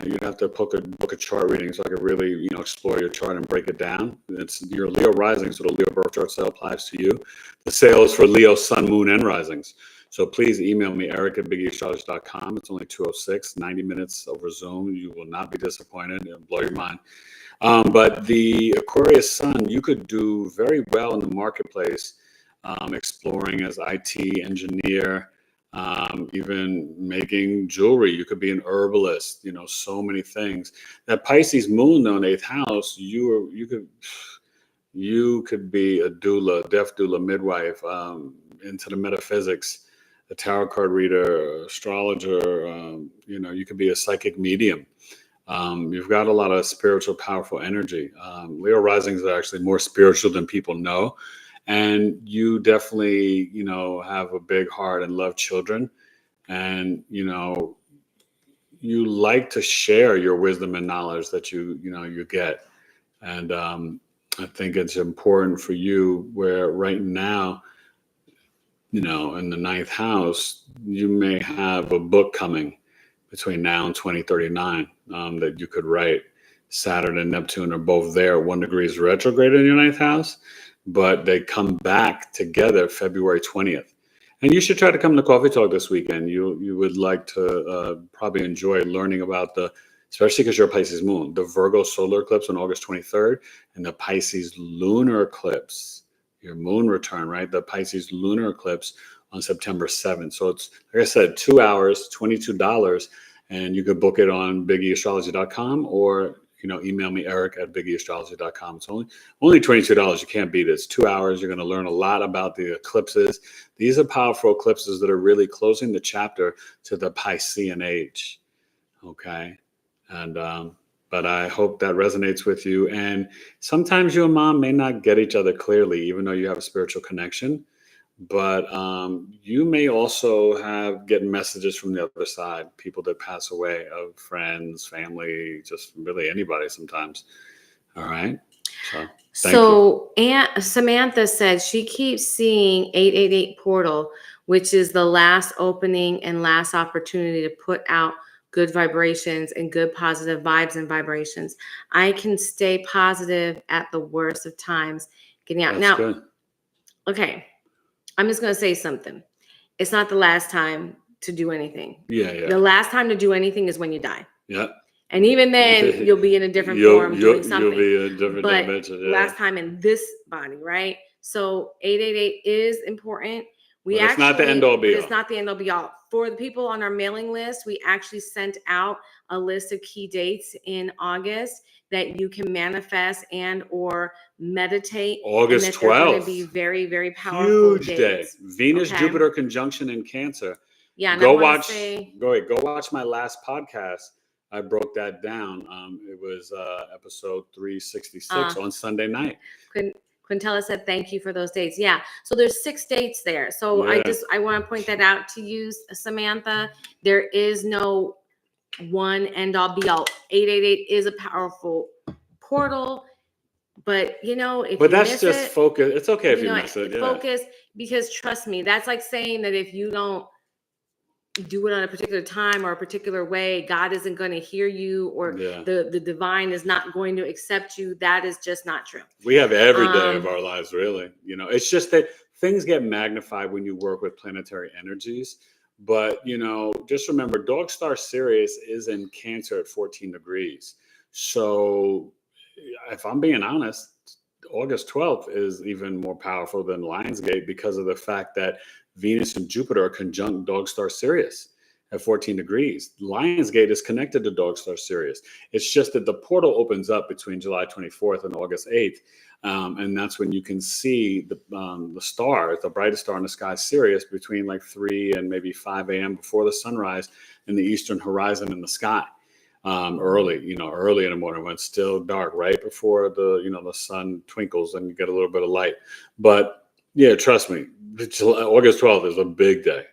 You'd have to book a chart reading so I could really, explore your chart and break it down. It's your Leo rising, so the Leo birth chart sale applies to you. The sale is for Leo, sun, moon, and risings. So please email me, eric@BigEAstro.com. It's only 206, 90 minutes over Zoom. You will not be disappointed. It'll blow your mind. But the Aquarius sun, you could do very well in the marketplace, exploring as IT engineer, even making jewelry. You could be an herbalist, so many things. That Pisces moon though in 8th house, you could be a doula, deaf doula, midwife, into the metaphysics, a tarot card reader, astrologer. You could be a psychic medium. You've got a lot of spiritual, powerful energy. Leo risings are actually more spiritual than people know. And you definitely, have a big heart and love children. And, you like to share your wisdom and knowledge that you get. And I think it's important for you where right now, in the 9th house, you may have a book coming between now and 2039 that you could write. Saturn and Neptune are both there. 1 degree is retrograde in your 9th house, but they come back together February 20th. And you should try to come to Coffee Talk this weekend. You would like to probably enjoy learning about especially because you're a Pisces moon, the Virgo solar eclipse on August 23rd and the Pisces lunar eclipse, your moon return, right? The Pisces lunar eclipse on September 7th. So it's, like I said, 2 hours, $22, and you could book it on BigEAstrology.com or, email me, Eric@BigEAstrology.com. It's only $22. You can't beat it. It's 2 hours. You're going to learn a lot about the eclipses. These are powerful eclipses that are really closing the chapter to the Piscean age. Okay. And, but I hope that resonates with you. And sometimes you and mom may not get each other clearly, even though you have a spiritual connection. But you may also get messages from the other side, people that pass away, of friends, family, just really anybody sometimes. All right. So thank you. Aunt Samantha said she keeps seeing 888 portal, which is the last opening and last opportunity to put out good vibrations and good positive vibes and vibrations. I can stay positive at the worst of times. Getting out. That's Now, good. Okay. I'm just going to say something. It's not the last time to do anything. Yeah. The last time to do anything is when you die. Yeah. And even then, you'll be in a different form doing something. You'll be in a different dimension. Yeah. Last time in this body, right? So 888 is important. It's not the end all be all. It's not the end all be all. For the people on our mailing list, we actually sent out a list of key dates in August that you can manifest and or meditate. August 12th. They're going to be very, very powerful. Huge dates. Day. Venus, Jupiter conjunction in Cancer. Yeah. Go watch my last podcast. I broke that down. It was episode 366 on Sunday night. Quintella said, thank you for those dates. Yeah. So there's 6 dates there. So I want to point that out to you, Samantha. There is no one end all be all. 888 is a powerful portal, but but that's just focus. It's okay if you miss it. Focus, because trust me, that's like saying that if you don't do it on a particular time or a particular way, God isn't going to hear you, or the divine is not going to accept you. That is just not true. We have every day of our lives, really. It's just that things get magnified when you work with planetary energies. But, just remember, Dog Star Sirius is in Cancer at 14 degrees. So if I'm being honest, August 12th is even more powerful than Lionsgate because of the fact that Venus and Jupiter are conjunct Dog Star Sirius at 14 degrees. Lionsgate is connected to Dog Star Sirius. It's just that the portal opens up between July 24th and August 8th. And that's when you can see the star, the brightest star in the sky, Sirius, between like 3 and maybe 5 a.m. before the sunrise in the eastern horizon in the sky. Early in the morning when it's still dark, right before the sun twinkles and you get a little bit of light. But yeah, trust me, August 12th is a big day.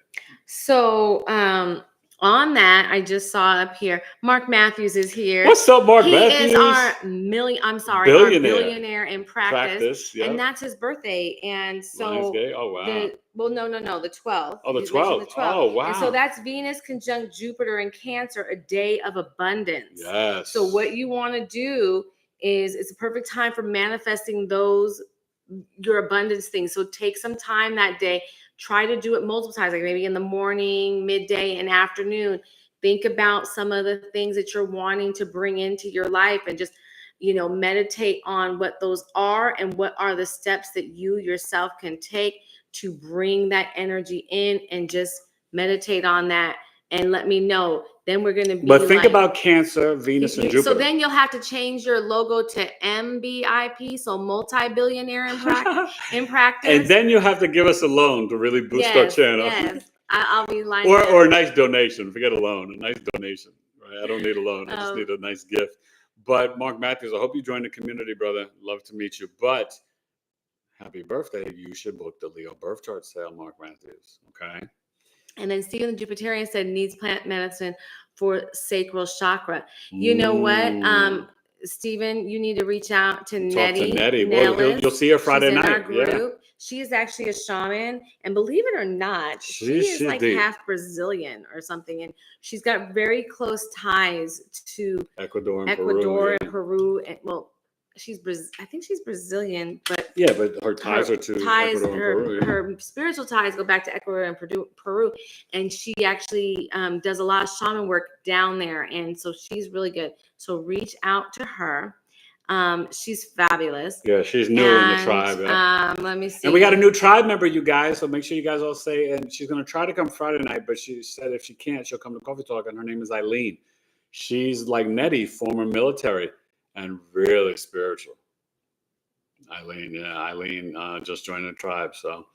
So On that, I just saw up here, Mark Matthews is here. What's up, Mark he Matthews? Is our billionaire in practice. Yep. And that's his birthday. And so Oh wow. The 12th. Oh, the You mentioned 12th. Oh wow. And so that's Venus conjunct Jupiter in Cancer, a day of abundance. Yes. So what you want to do is it's a perfect time for manifesting your abundance things. So take some time that day. Try to do it multiple times, like maybe in the morning, midday, and afternoon. Think about some of the things that you're wanting to bring into your life and just, meditate on what those are and what are the steps that you yourself can take to bring that energy in, and just meditate on that and let me know. Then we're going to be. But think about Cancer, Venus, and Jupiter. So then you'll have to change your logo to MBIP, so multi-billionaire in practice. And then you have to give us a loan to really boost our channel. Yes, I'll be lining or a nice donation. Forget a loan, a nice donation. Right? I don't need a loan. I just need a nice gift. But Mark Matthews, I hope you join the community, brother. Love to meet you. But happy birthday. You should book the Leo birth chart sale, Mark Matthews. Okay. And then Stephen the Jupiterian said needs plant medicine for sacral chakra. You know what? Stephen, you need to reach out to Nettie. Talk to Nettie. Well, you'll see her Friday night. In our group. Yeah. She is actually a shaman, and believe it or not, she's like deep. Half Brazilian or something, and she's got very close ties to Ecuador and Peru. And well, I think she's Brazilian, but yeah, but her ties are to Ecuador and Peru. Her spiritual ties go back to Ecuador and Peru, and she actually does a lot of shaman work down there, and so she's really good. So reach out to her. She's fabulous. Yeah, she's new in the tribe. Yeah. Let me see. And we got a new tribe member, you guys. So make sure you guys all say. And she's going to try to come Friday night, but she said if she can't, she'll come to Coffee Talk. And her name is Eileen. She's like Nettie, former military, and really spiritual. Eileen just joined the tribe. So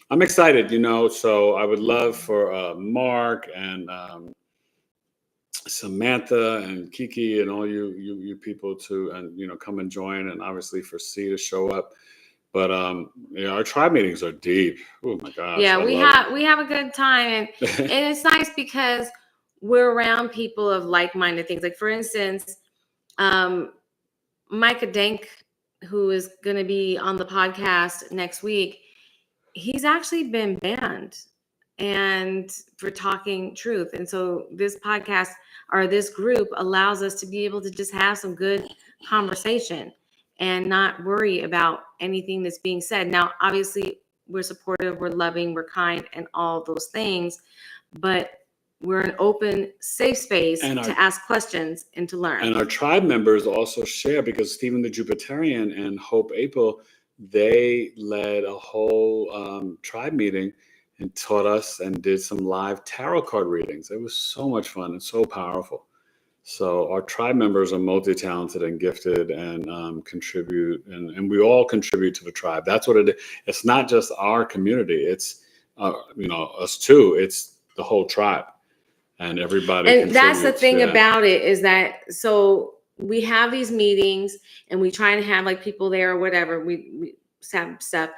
I'm excited, So I would love for Mark and Samantha and Kiki and all you people to come and join, and obviously for C to show up. But our tribe meetings are deep. Oh my gosh. Yeah, we have a good time, and it's nice because we're around people of like-minded things. Like for instance, Micah Dank, who is going to be on the podcast next week, he's actually been banned and for talking truth. And so this podcast or this group allows us to be able to just have some good conversation and not worry about anything that's being said. Now, obviously, we're supportive, we're loving, we're kind, and all those things, but we're an open, safe space to ask questions and to learn. And our tribe members also share, because Stephen the Jupiterian and Hope April, they led a whole tribe meeting and taught us and did some live tarot card readings. It was so much fun and so powerful. So our tribe members are multi-talented and gifted and contribute, and we all contribute to the tribe. That's what it is. It's not just our community. It's, us too. It's the whole tribe. And everybody. And that's the thing about it is that, so we have these meetings and we try and have like people there or whatever. We have stuff.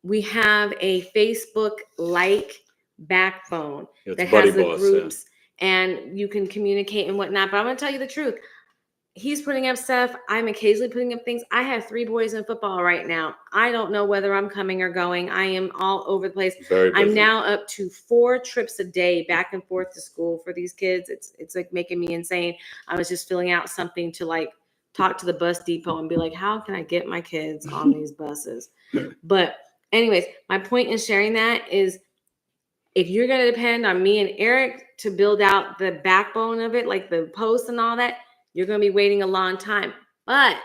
We have a Facebook-like backbone that has the groups and you can communicate and whatnot. But I'm going to tell you the truth. He's putting up stuff. I'm occasionally putting up things. I have 3 boys in football right now. I don't know whether I'm coming or going. I am all over the place. I'm now up to 4 trips a day back and forth to school for these kids. It's like making me insane. I was just filling out something to like talk to the bus depot and be like, how can I get my kids on these buses? But anyways, my point in sharing that is if you're going to depend on me and Eric to build out the backbone of it, like the posts and all that, you're going to be waiting a long time. But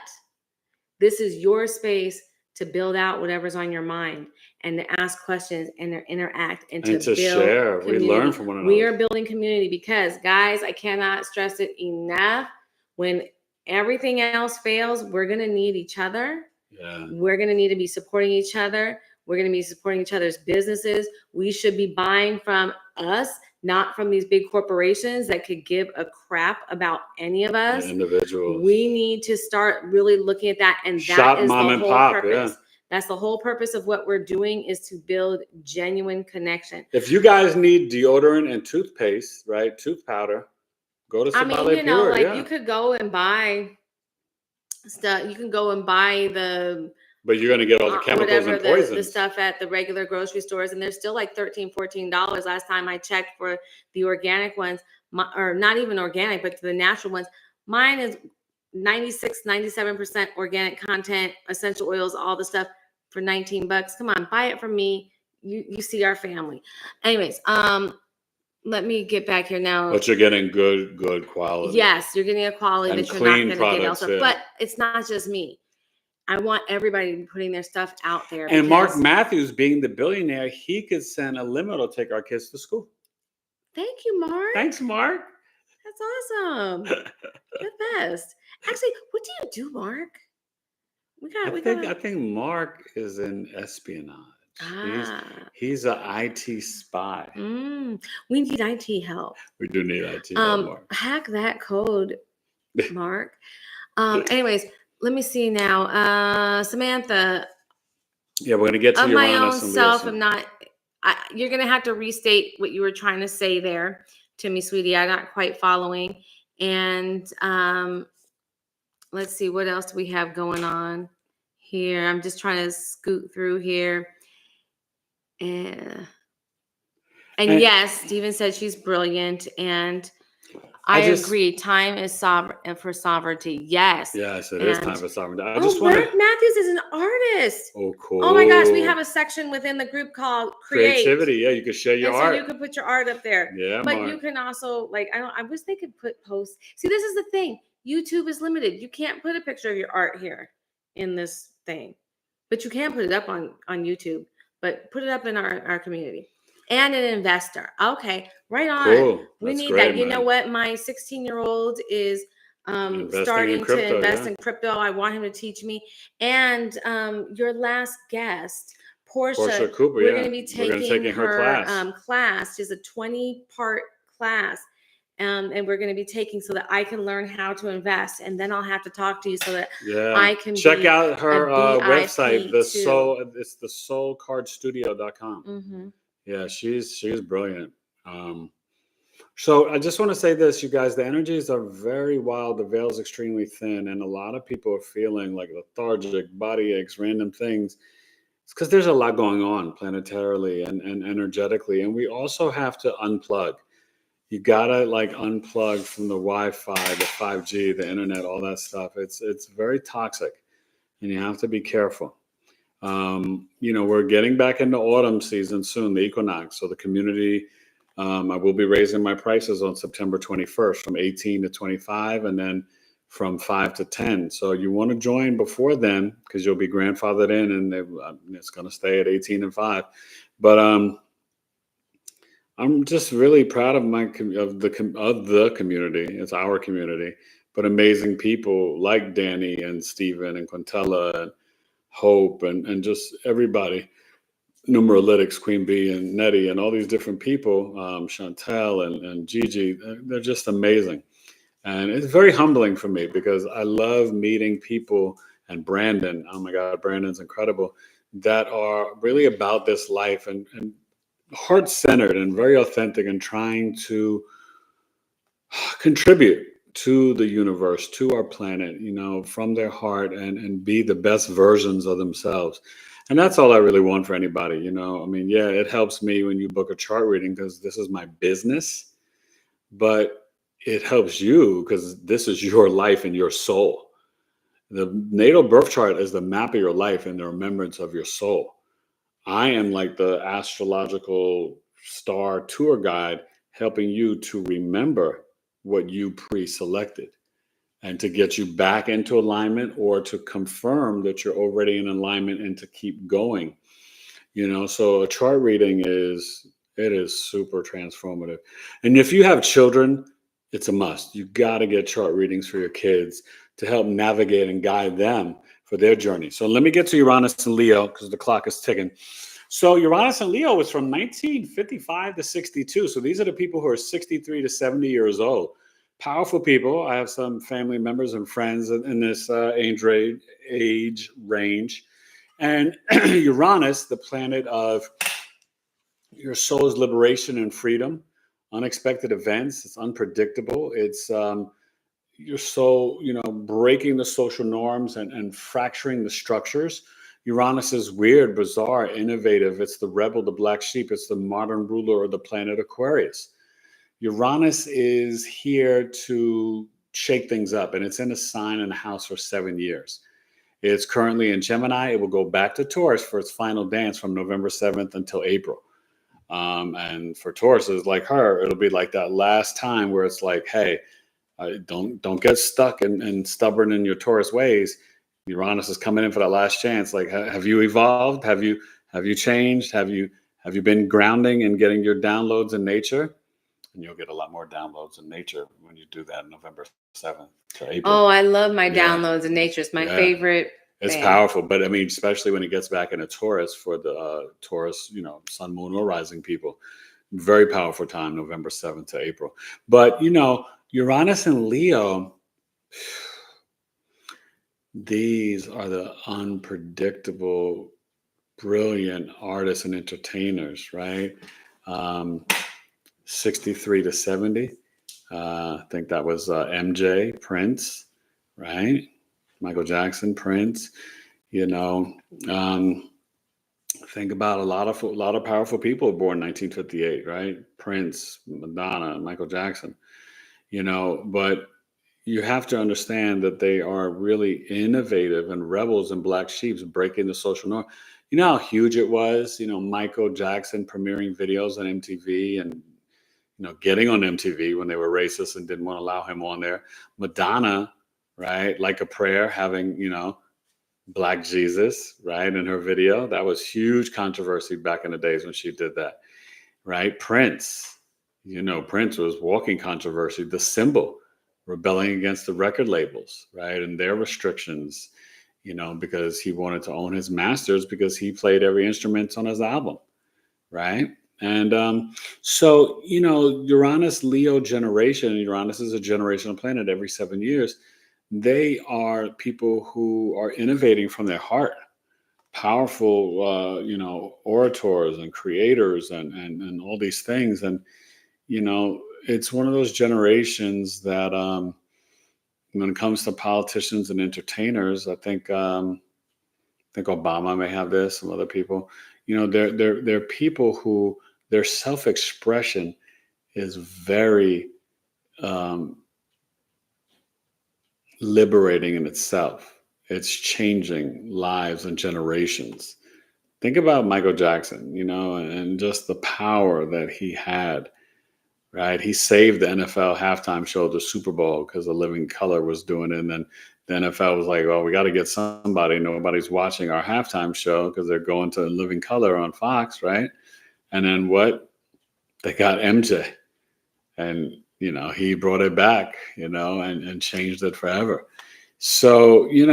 this is your space to build out whatever's on your mind and to ask questions and to interact and to build share. Community. We learn from one another. We are building community because, guys, I cannot stress it enough. When everything else fails, we're going to need each other. Yeah. We're going to need to be supporting each other. We're going to be supporting each other's businesses. We should be buying from us, not from these big corporations that could give a crap about any of us. Individuals. We need to start really looking at that. And that Shop is mom the and whole pop, purpose. yeah. That's the whole purpose of what we're doing, is to build genuine connection. If you guys need deodorant and toothpaste, right, tooth powder, go to Sabale Pure. Like you could go and buy stuff. You can go and buy but you're going to get all the chemicals and poisons. The stuff at the regular grocery stores, and they're still like $13, $14 last time I checked for the organic ones, or not even organic, but the natural ones. Mine is 96, 97% organic content, essential oils, all the stuff for $19. Come on, buy it from me. You see our family. Anyways, let me get back here now. But you're getting good quality. Yes, you're getting a quality and that you're not going to get elsewhere. Yeah. But it's not just me. I want everybody to be putting their stuff out there. And Mark Matthews, being the billionaire, he could send a limo to take our kids to school. Thank you, Mark. Thanks, Mark. That's awesome. The best. Actually, what do you do, Mark? I think Mark is in espionage. He's an IT spy. We need IT help. We do need IT help, Mark. Hack that code, Mark. Anyways, let me see now. Samantha. Yeah, we're gonna get to Uranus. My own self, I'm not. You're gonna have to restate what you were trying to say there to me, sweetie. I'm not quite following. And let's see, what else do we have going on here? I'm just trying to scoot through here. And yes, Stephen said she's brilliant, and I agree. Time is for sovereignty. Yes. Yes, it is time for sovereignty. Mark Matthews is an artist. Oh, cool. Oh my gosh, we have a section within the group called Creativity. Yeah, you can share your art. So you can put your art up there. Yeah, but you can also I wish they could put posts. See, this is the thing. YouTube is limited. You can't put a picture of your art here in this thing, but you can put it up on YouTube. But put it up in our community. And an investor. Okay, right on. Cool. We need that. You know what? My 16-year-old is starting to invest in crypto. I want him to teach me. And your last guest, Portia Cooper, we're going to be taking her class. She's a 20-part class. And we're going to be taking so that I can learn how to invest, and then I'll have to talk to you so that I can check out her website. It's the soulcardstudio.com. Mm-hmm. Yeah, she's brilliant. So I just want to say this, you guys, the energies are very wild. The veil is extremely thin, and a lot of people are feeling like lethargic, body aches, random things. It's because there's a lot going on planetarily and energetically, and we also have to unplug. You gotta unplug from the Wi-Fi, the 5G, the internet, all that stuff. It's very toxic, and you have to be careful. We're getting back into autumn season soon, the equinox. So the community, I will be raising my prices on September 21st from 18 to 25, and then from 5 to 10. So you want to join before then, because you'll be grandfathered in, and it's going to stay at 18 and 5. But I'm just really proud of the community. It's our community, but amazing people like Danny and Steven and Quintella and Hope and just everybody, Numeralytics, Queen Bee and Nettie and all these different people, Chantel and Gigi, they're just amazing. And it's very humbling for me because I love meeting people, and Brandon, oh my God, Brandon's incredible, that are really about this life and heart-centered and very authentic and trying to contribute to the universe, to our planet, from their heart and be the best versions of themselves. And that's all I really want for anybody, it helps me when you book a chart reading because this is my business, but it helps you because this is your life and your soul. The natal birth chart is the map of your life and the remembrance of your soul. I am like the astrological star tour guide helping you to remember what you pre-selected and to get you back into alignment or to confirm that you're already in alignment and to keep going. So a chart reading is super transformative. And if you have children, it's a must. You got to get chart readings for your kids to help navigate and guide them for their journey. So let me get to Uranus and Leo because the clock is ticking. So Uranus and Leo was from 1955 to 62. So these are the people who are 63 to 70 years old. Powerful people. I have some family members and friends in this age range. And Uranus, the planet of your soul's liberation and freedom, unexpected events. It's unpredictable. It's your soul, breaking the social norms and fracturing the structures. Uranus is weird, bizarre, innovative. It's the rebel, the black sheep. It's the modern ruler of the planet Aquarius. Uranus is here to shake things up, and it's in a sign in a house for 7 years. It's currently in Gemini. It will go back to Taurus for its final dance from November 7th until April. And for Tauruses like her, it'll be like that last time where it's like, hey, don't get stuck and stubborn in your Taurus ways. Uranus is coming in for that last chance. Like, have you evolved? Have you changed? Have you been grounding and getting your downloads in nature? And you'll get a lot more downloads in nature when you do that November 7th to April. Oh, I love my downloads in nature. It's my favorite. It's powerful, but I mean, especially when it gets back into Taurus for the Taurus, sun, moon, or rising people. Very powerful time, November 7th to April. But, Uranus and Leo, these are the unpredictable, brilliant artists and entertainers, right? 63 to 70. I think that was MJ, Prince, right? Michael Jackson, Prince. Think about a lot of powerful people born in 1958, right? Prince, Madonna, Michael Jackson. But you have to understand that they are really innovative and rebels and black sheeps breaking the social norm. You know how huge it was, Michael Jackson premiering videos on MTV and getting on MTV when they were racist and didn't want to allow him on there. Madonna, right? Like a Prayer, having, Black Jesus, right? In her video. That was huge controversy back in the days when she did that, right? Prince, Prince was walking controversy, the symbol, rebelling against the record labels, right? And their restrictions, because he wanted to own his masters because he played every instrument on his album, right? And so, Uranus, Leo generation, Uranus is a generational planet every 7 years. They are people who are innovating from their heart, powerful, orators and creators and all these things. And, it's one of those generations that when it comes to politicians and entertainers, I think Obama may have this, some other people, they're people who their self-expression is very liberating in itself. It's changing lives and generations. Think about Michael Jackson, and just the power that he had, right? He saved the NFL halftime show, the Super Bowl, because The Living Color was doing it. And then the NFL was like, well, we got to get somebody. Nobody's watching our halftime show because they're going to Living Color on Fox, right? And then what? They got MJ. And, he brought it back, and changed it forever. So, you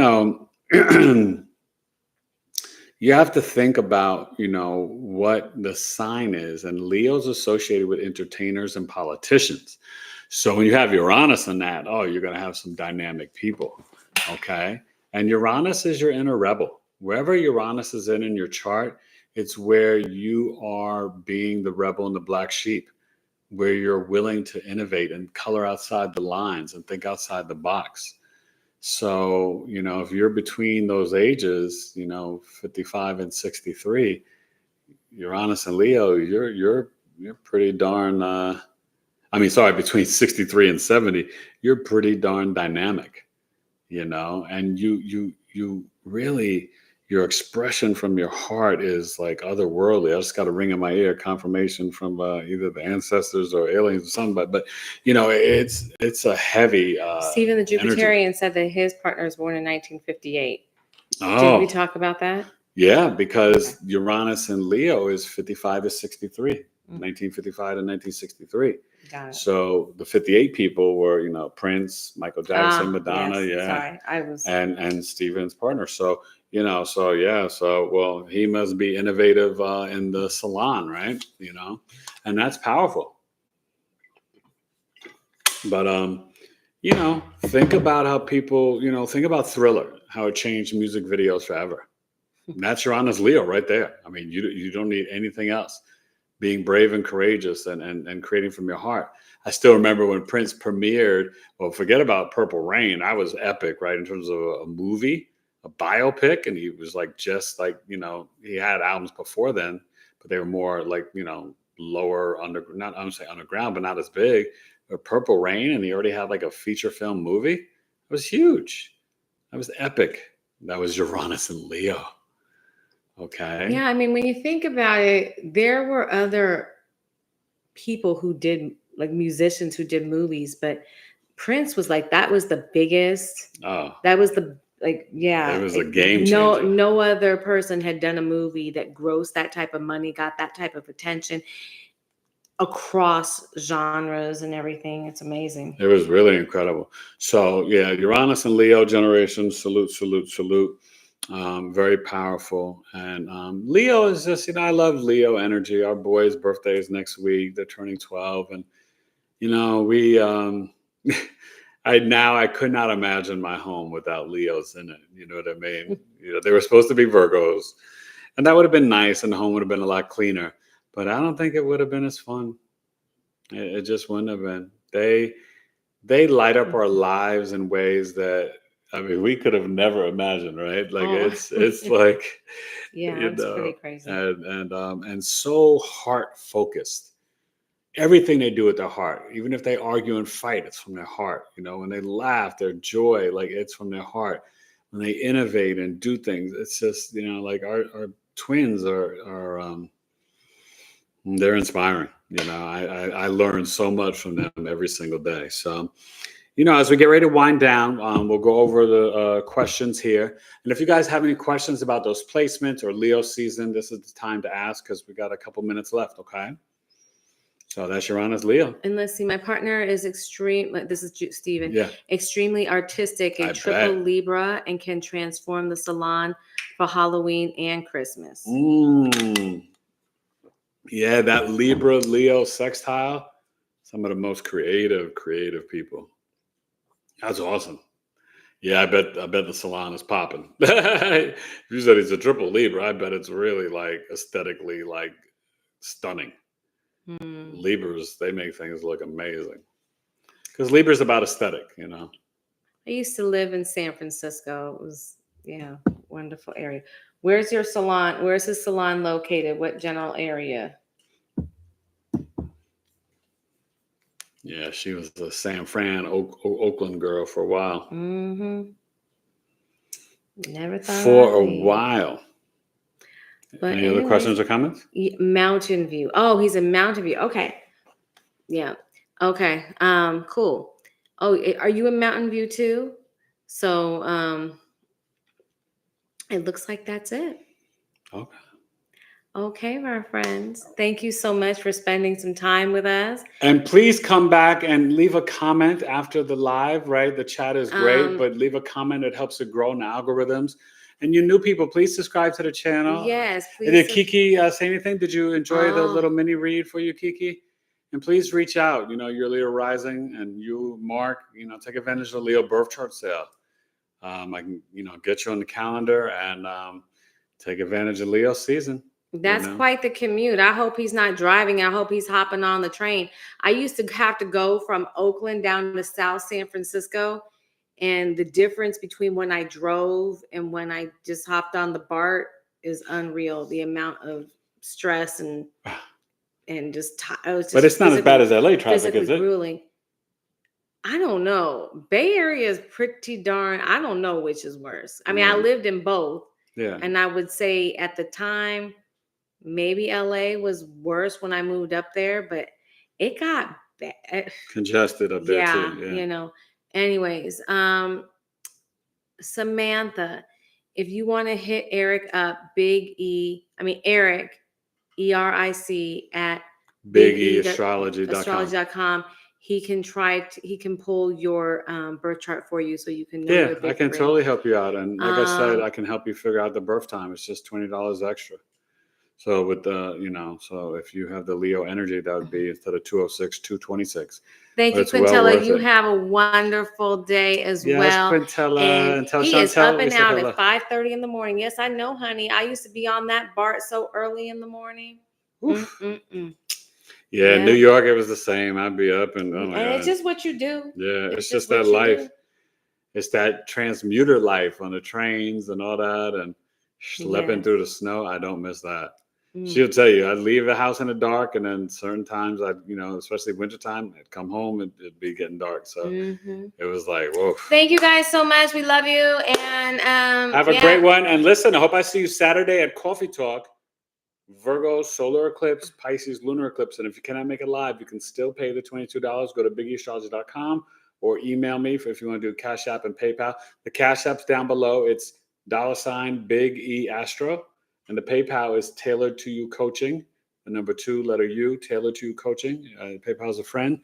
have to think about, what the sign is. And Leo's associated with entertainers and politicians. So when you have Uranus in that, you're going to have some dynamic people. Okay. And Uranus is your inner rebel. Wherever Uranus is in your chart, it's where you are being the rebel and the black sheep, where you're willing to innovate and color outside the lines and think outside the box. So, if you're between those ages, 55 and 63, Uranus and Leo, you're pretty darn, between 63 and 70, you're pretty darn dynamic, and you really, your expression from your heart is like otherworldly. I just got a ring in my ear, confirmation from either the ancestors or aliens or something. But it's a heavy. Stephen the Jupiterian energy. Said that his partner was born in 1958. Oh, did we talk about that? Yeah, because Uranus and Leo is 55 to 63, 1955 to 1963. Got it. So the 58 people were, Prince, Michael Jackson, Madonna, yes. Sorry, and Stephen's partner. So. So he must be innovative in the salon, right? And that's powerful. But, think about how people, think about Thriller, how it changed music videos forever, And that's Uranus Leo right there. I mean, you don't need anything else. Being brave and courageous and creating from your heart. I still remember when Prince premiered, well, forget about Purple Rain. That was epic, right? In terms of a movie, a biopic. And he was like, just like, he had albums before then, but they were more like, lower not I'm saying underground, but not as big. But Purple Rain, and he already had like a feature film movie. It was huge. That was epic. That was Uranus and Leo. Okay. Yeah, I mean, when you think about it, there were other people who did, like musicians who did movies, but Prince was like, that was the biggest. Oh. That was the, like, yeah. It was a game changer. No other person had done a movie that grossed that type of money, got that type of attention across genres and everything. It's amazing. It was really incredible. So yeah, Uranus and Leo generation, salute, salute, salute. Very powerful. And Leo is just, I love Leo energy. Our boy's birthday is next week. They're turning 12. And, we, I could not imagine my home without Leos in it. You know what I mean? They were supposed to be Virgos, and that would have been nice, and the home would have been a lot cleaner. But I don't think it would have been as fun. It just wouldn't have been. They light up our lives in ways that, I mean, we could have never imagined, right? Like it's like, yeah, it's pretty crazy, and so heart focused. Everything they do with their heart, even if they argue and fight, it's from their heart. When they laugh, their joy, like it's from their heart. When they innovate and do things, it's just like our twins are they're inspiring. I learn so much from them every single day. So. As we get ready to wind down, we'll go over the questions here. And if you guys have any questions about those placements or Leo season, this is the time to ask because we got a couple minutes left, okay? So that's Uranus Leo. And let's see, my partner is extreme. This is Stephen. Yeah. Extremely artistic and triple Libra, and can transform the salon for Halloween and Christmas. Yeah, that Libra Leo sextile. Some of the most creative people. That's awesome. Yeah, I bet the salon is popping. If you said it's a triple Libra, I bet it's really like aesthetically like stunning. Libras, they make things look amazing. Because Libra's about aesthetic, I used to live in San Francisco. It was, wonderful area. Where's your salon? Where's his salon located? What general area? Yeah, she was a San Fran, Oakland girl for a while. Mm-hmm. Never thought for a while. But any other questions or comments? Mountain View. Oh, he's in Mountain View. Okay. Yeah. Okay. Cool. Oh, are you in Mountain View too? So it looks like that's it. Okay. Okay, my friends. Thank you so much for spending some time with us. And please come back and leave a comment after the live, right? The chat is great, but leave a comment. It helps to grow in the algorithms. And you new people, please subscribe to the channel. Yes, please. Did Kiki say anything? Did you enjoy the little mini read for you, Kiki? And please reach out. You're Leo rising, and you, Mark, take advantage of the Leo birth chart sale. I can, get you on the calendar and take advantage of Leo season. That's quite the commute. I hope he's not driving. I hope he's hopping on the train. I used to have to go from Oakland down to South San Francisco. And the difference between when I drove and when I just hopped on the BART is unreal. The amount of stress and just, but it's not as bad as LA traffic, is it? Grueling. I don't know. Bay Area is pretty darn, I don't know which is worse. I mean, I lived in both. Yeah. And I would say at the time, maybe LA was worse when I moved up there, but it got bad. Congested up there too. Yeah. Anyways, Samantha, if you want to hit Eric up, Eric, ERIC at BigEAstrology.com. He can pull your birth chart for you so you can know. Yeah, I can totally help you out. And like I said, I can help you figure out the birth time. It's just $20 extra. So with the, so if you have the Leo energy, that would be instead of 206, 226. Thank you, It's well Quintella. worth You it. have a wonderful day as well. Quintella. And tell he is Chantel up we and said out hello. at 5:30 in the morning. Yes, I know, honey. I used to be on that BART so early in the morning. Yeah, New York, it was the same. I'd be up and oh my God. It's just what you do. Yeah, it's just that life. It's that transmuter life on the trains and all that, and schlepping through the snow. I don't miss that. She'll tell you, I'd leave the house in the dark, and then certain times I'd, especially wintertime, I'd come home and it'd be getting dark. So it was like, whoa. Thank you guys so much. We love you. And have a great one. And listen, I hope I see you Saturday at Coffee Talk. Virgo solar eclipse, Pisces lunar eclipse. And if you cannot make it live, you can still pay the $22. Go to BigEAstro.com or email me if you want to do Cash App and PayPal. The Cash App's down below. It's $BigEAstro. And the PayPal is Tailored to You Coaching. The number 2, letter U, Tailored to You Coaching. PayPal is a friend.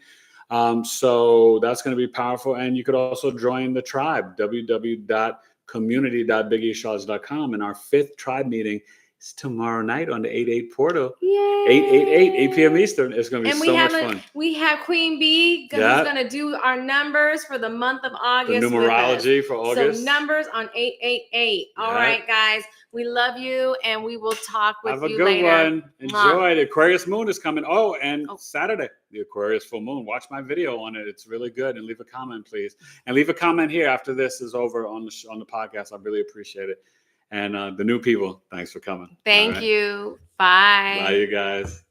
So that's going to be powerful. And you could also join the tribe, www.community.BigEAstro.com. And our 5th tribe meeting is tomorrow night on the 8/8 portal. Yay. 8 p.m. Eastern. It's going to be so much fun. We have Queen Bee who's going to do our numbers for the month of August. The numerology for August. So numbers on 888. All right, guys. We love you, and we will talk with you later. Have a good one. Enjoy. The Aquarius Moon is coming. And Saturday, the Aquarius Full Moon. Watch my video on it. It's really good. And leave a comment, please. And leave a comment here after this is over on the podcast. I really appreciate it. And the new people, thanks for coming. Thank you. Bye. Bye, you guys.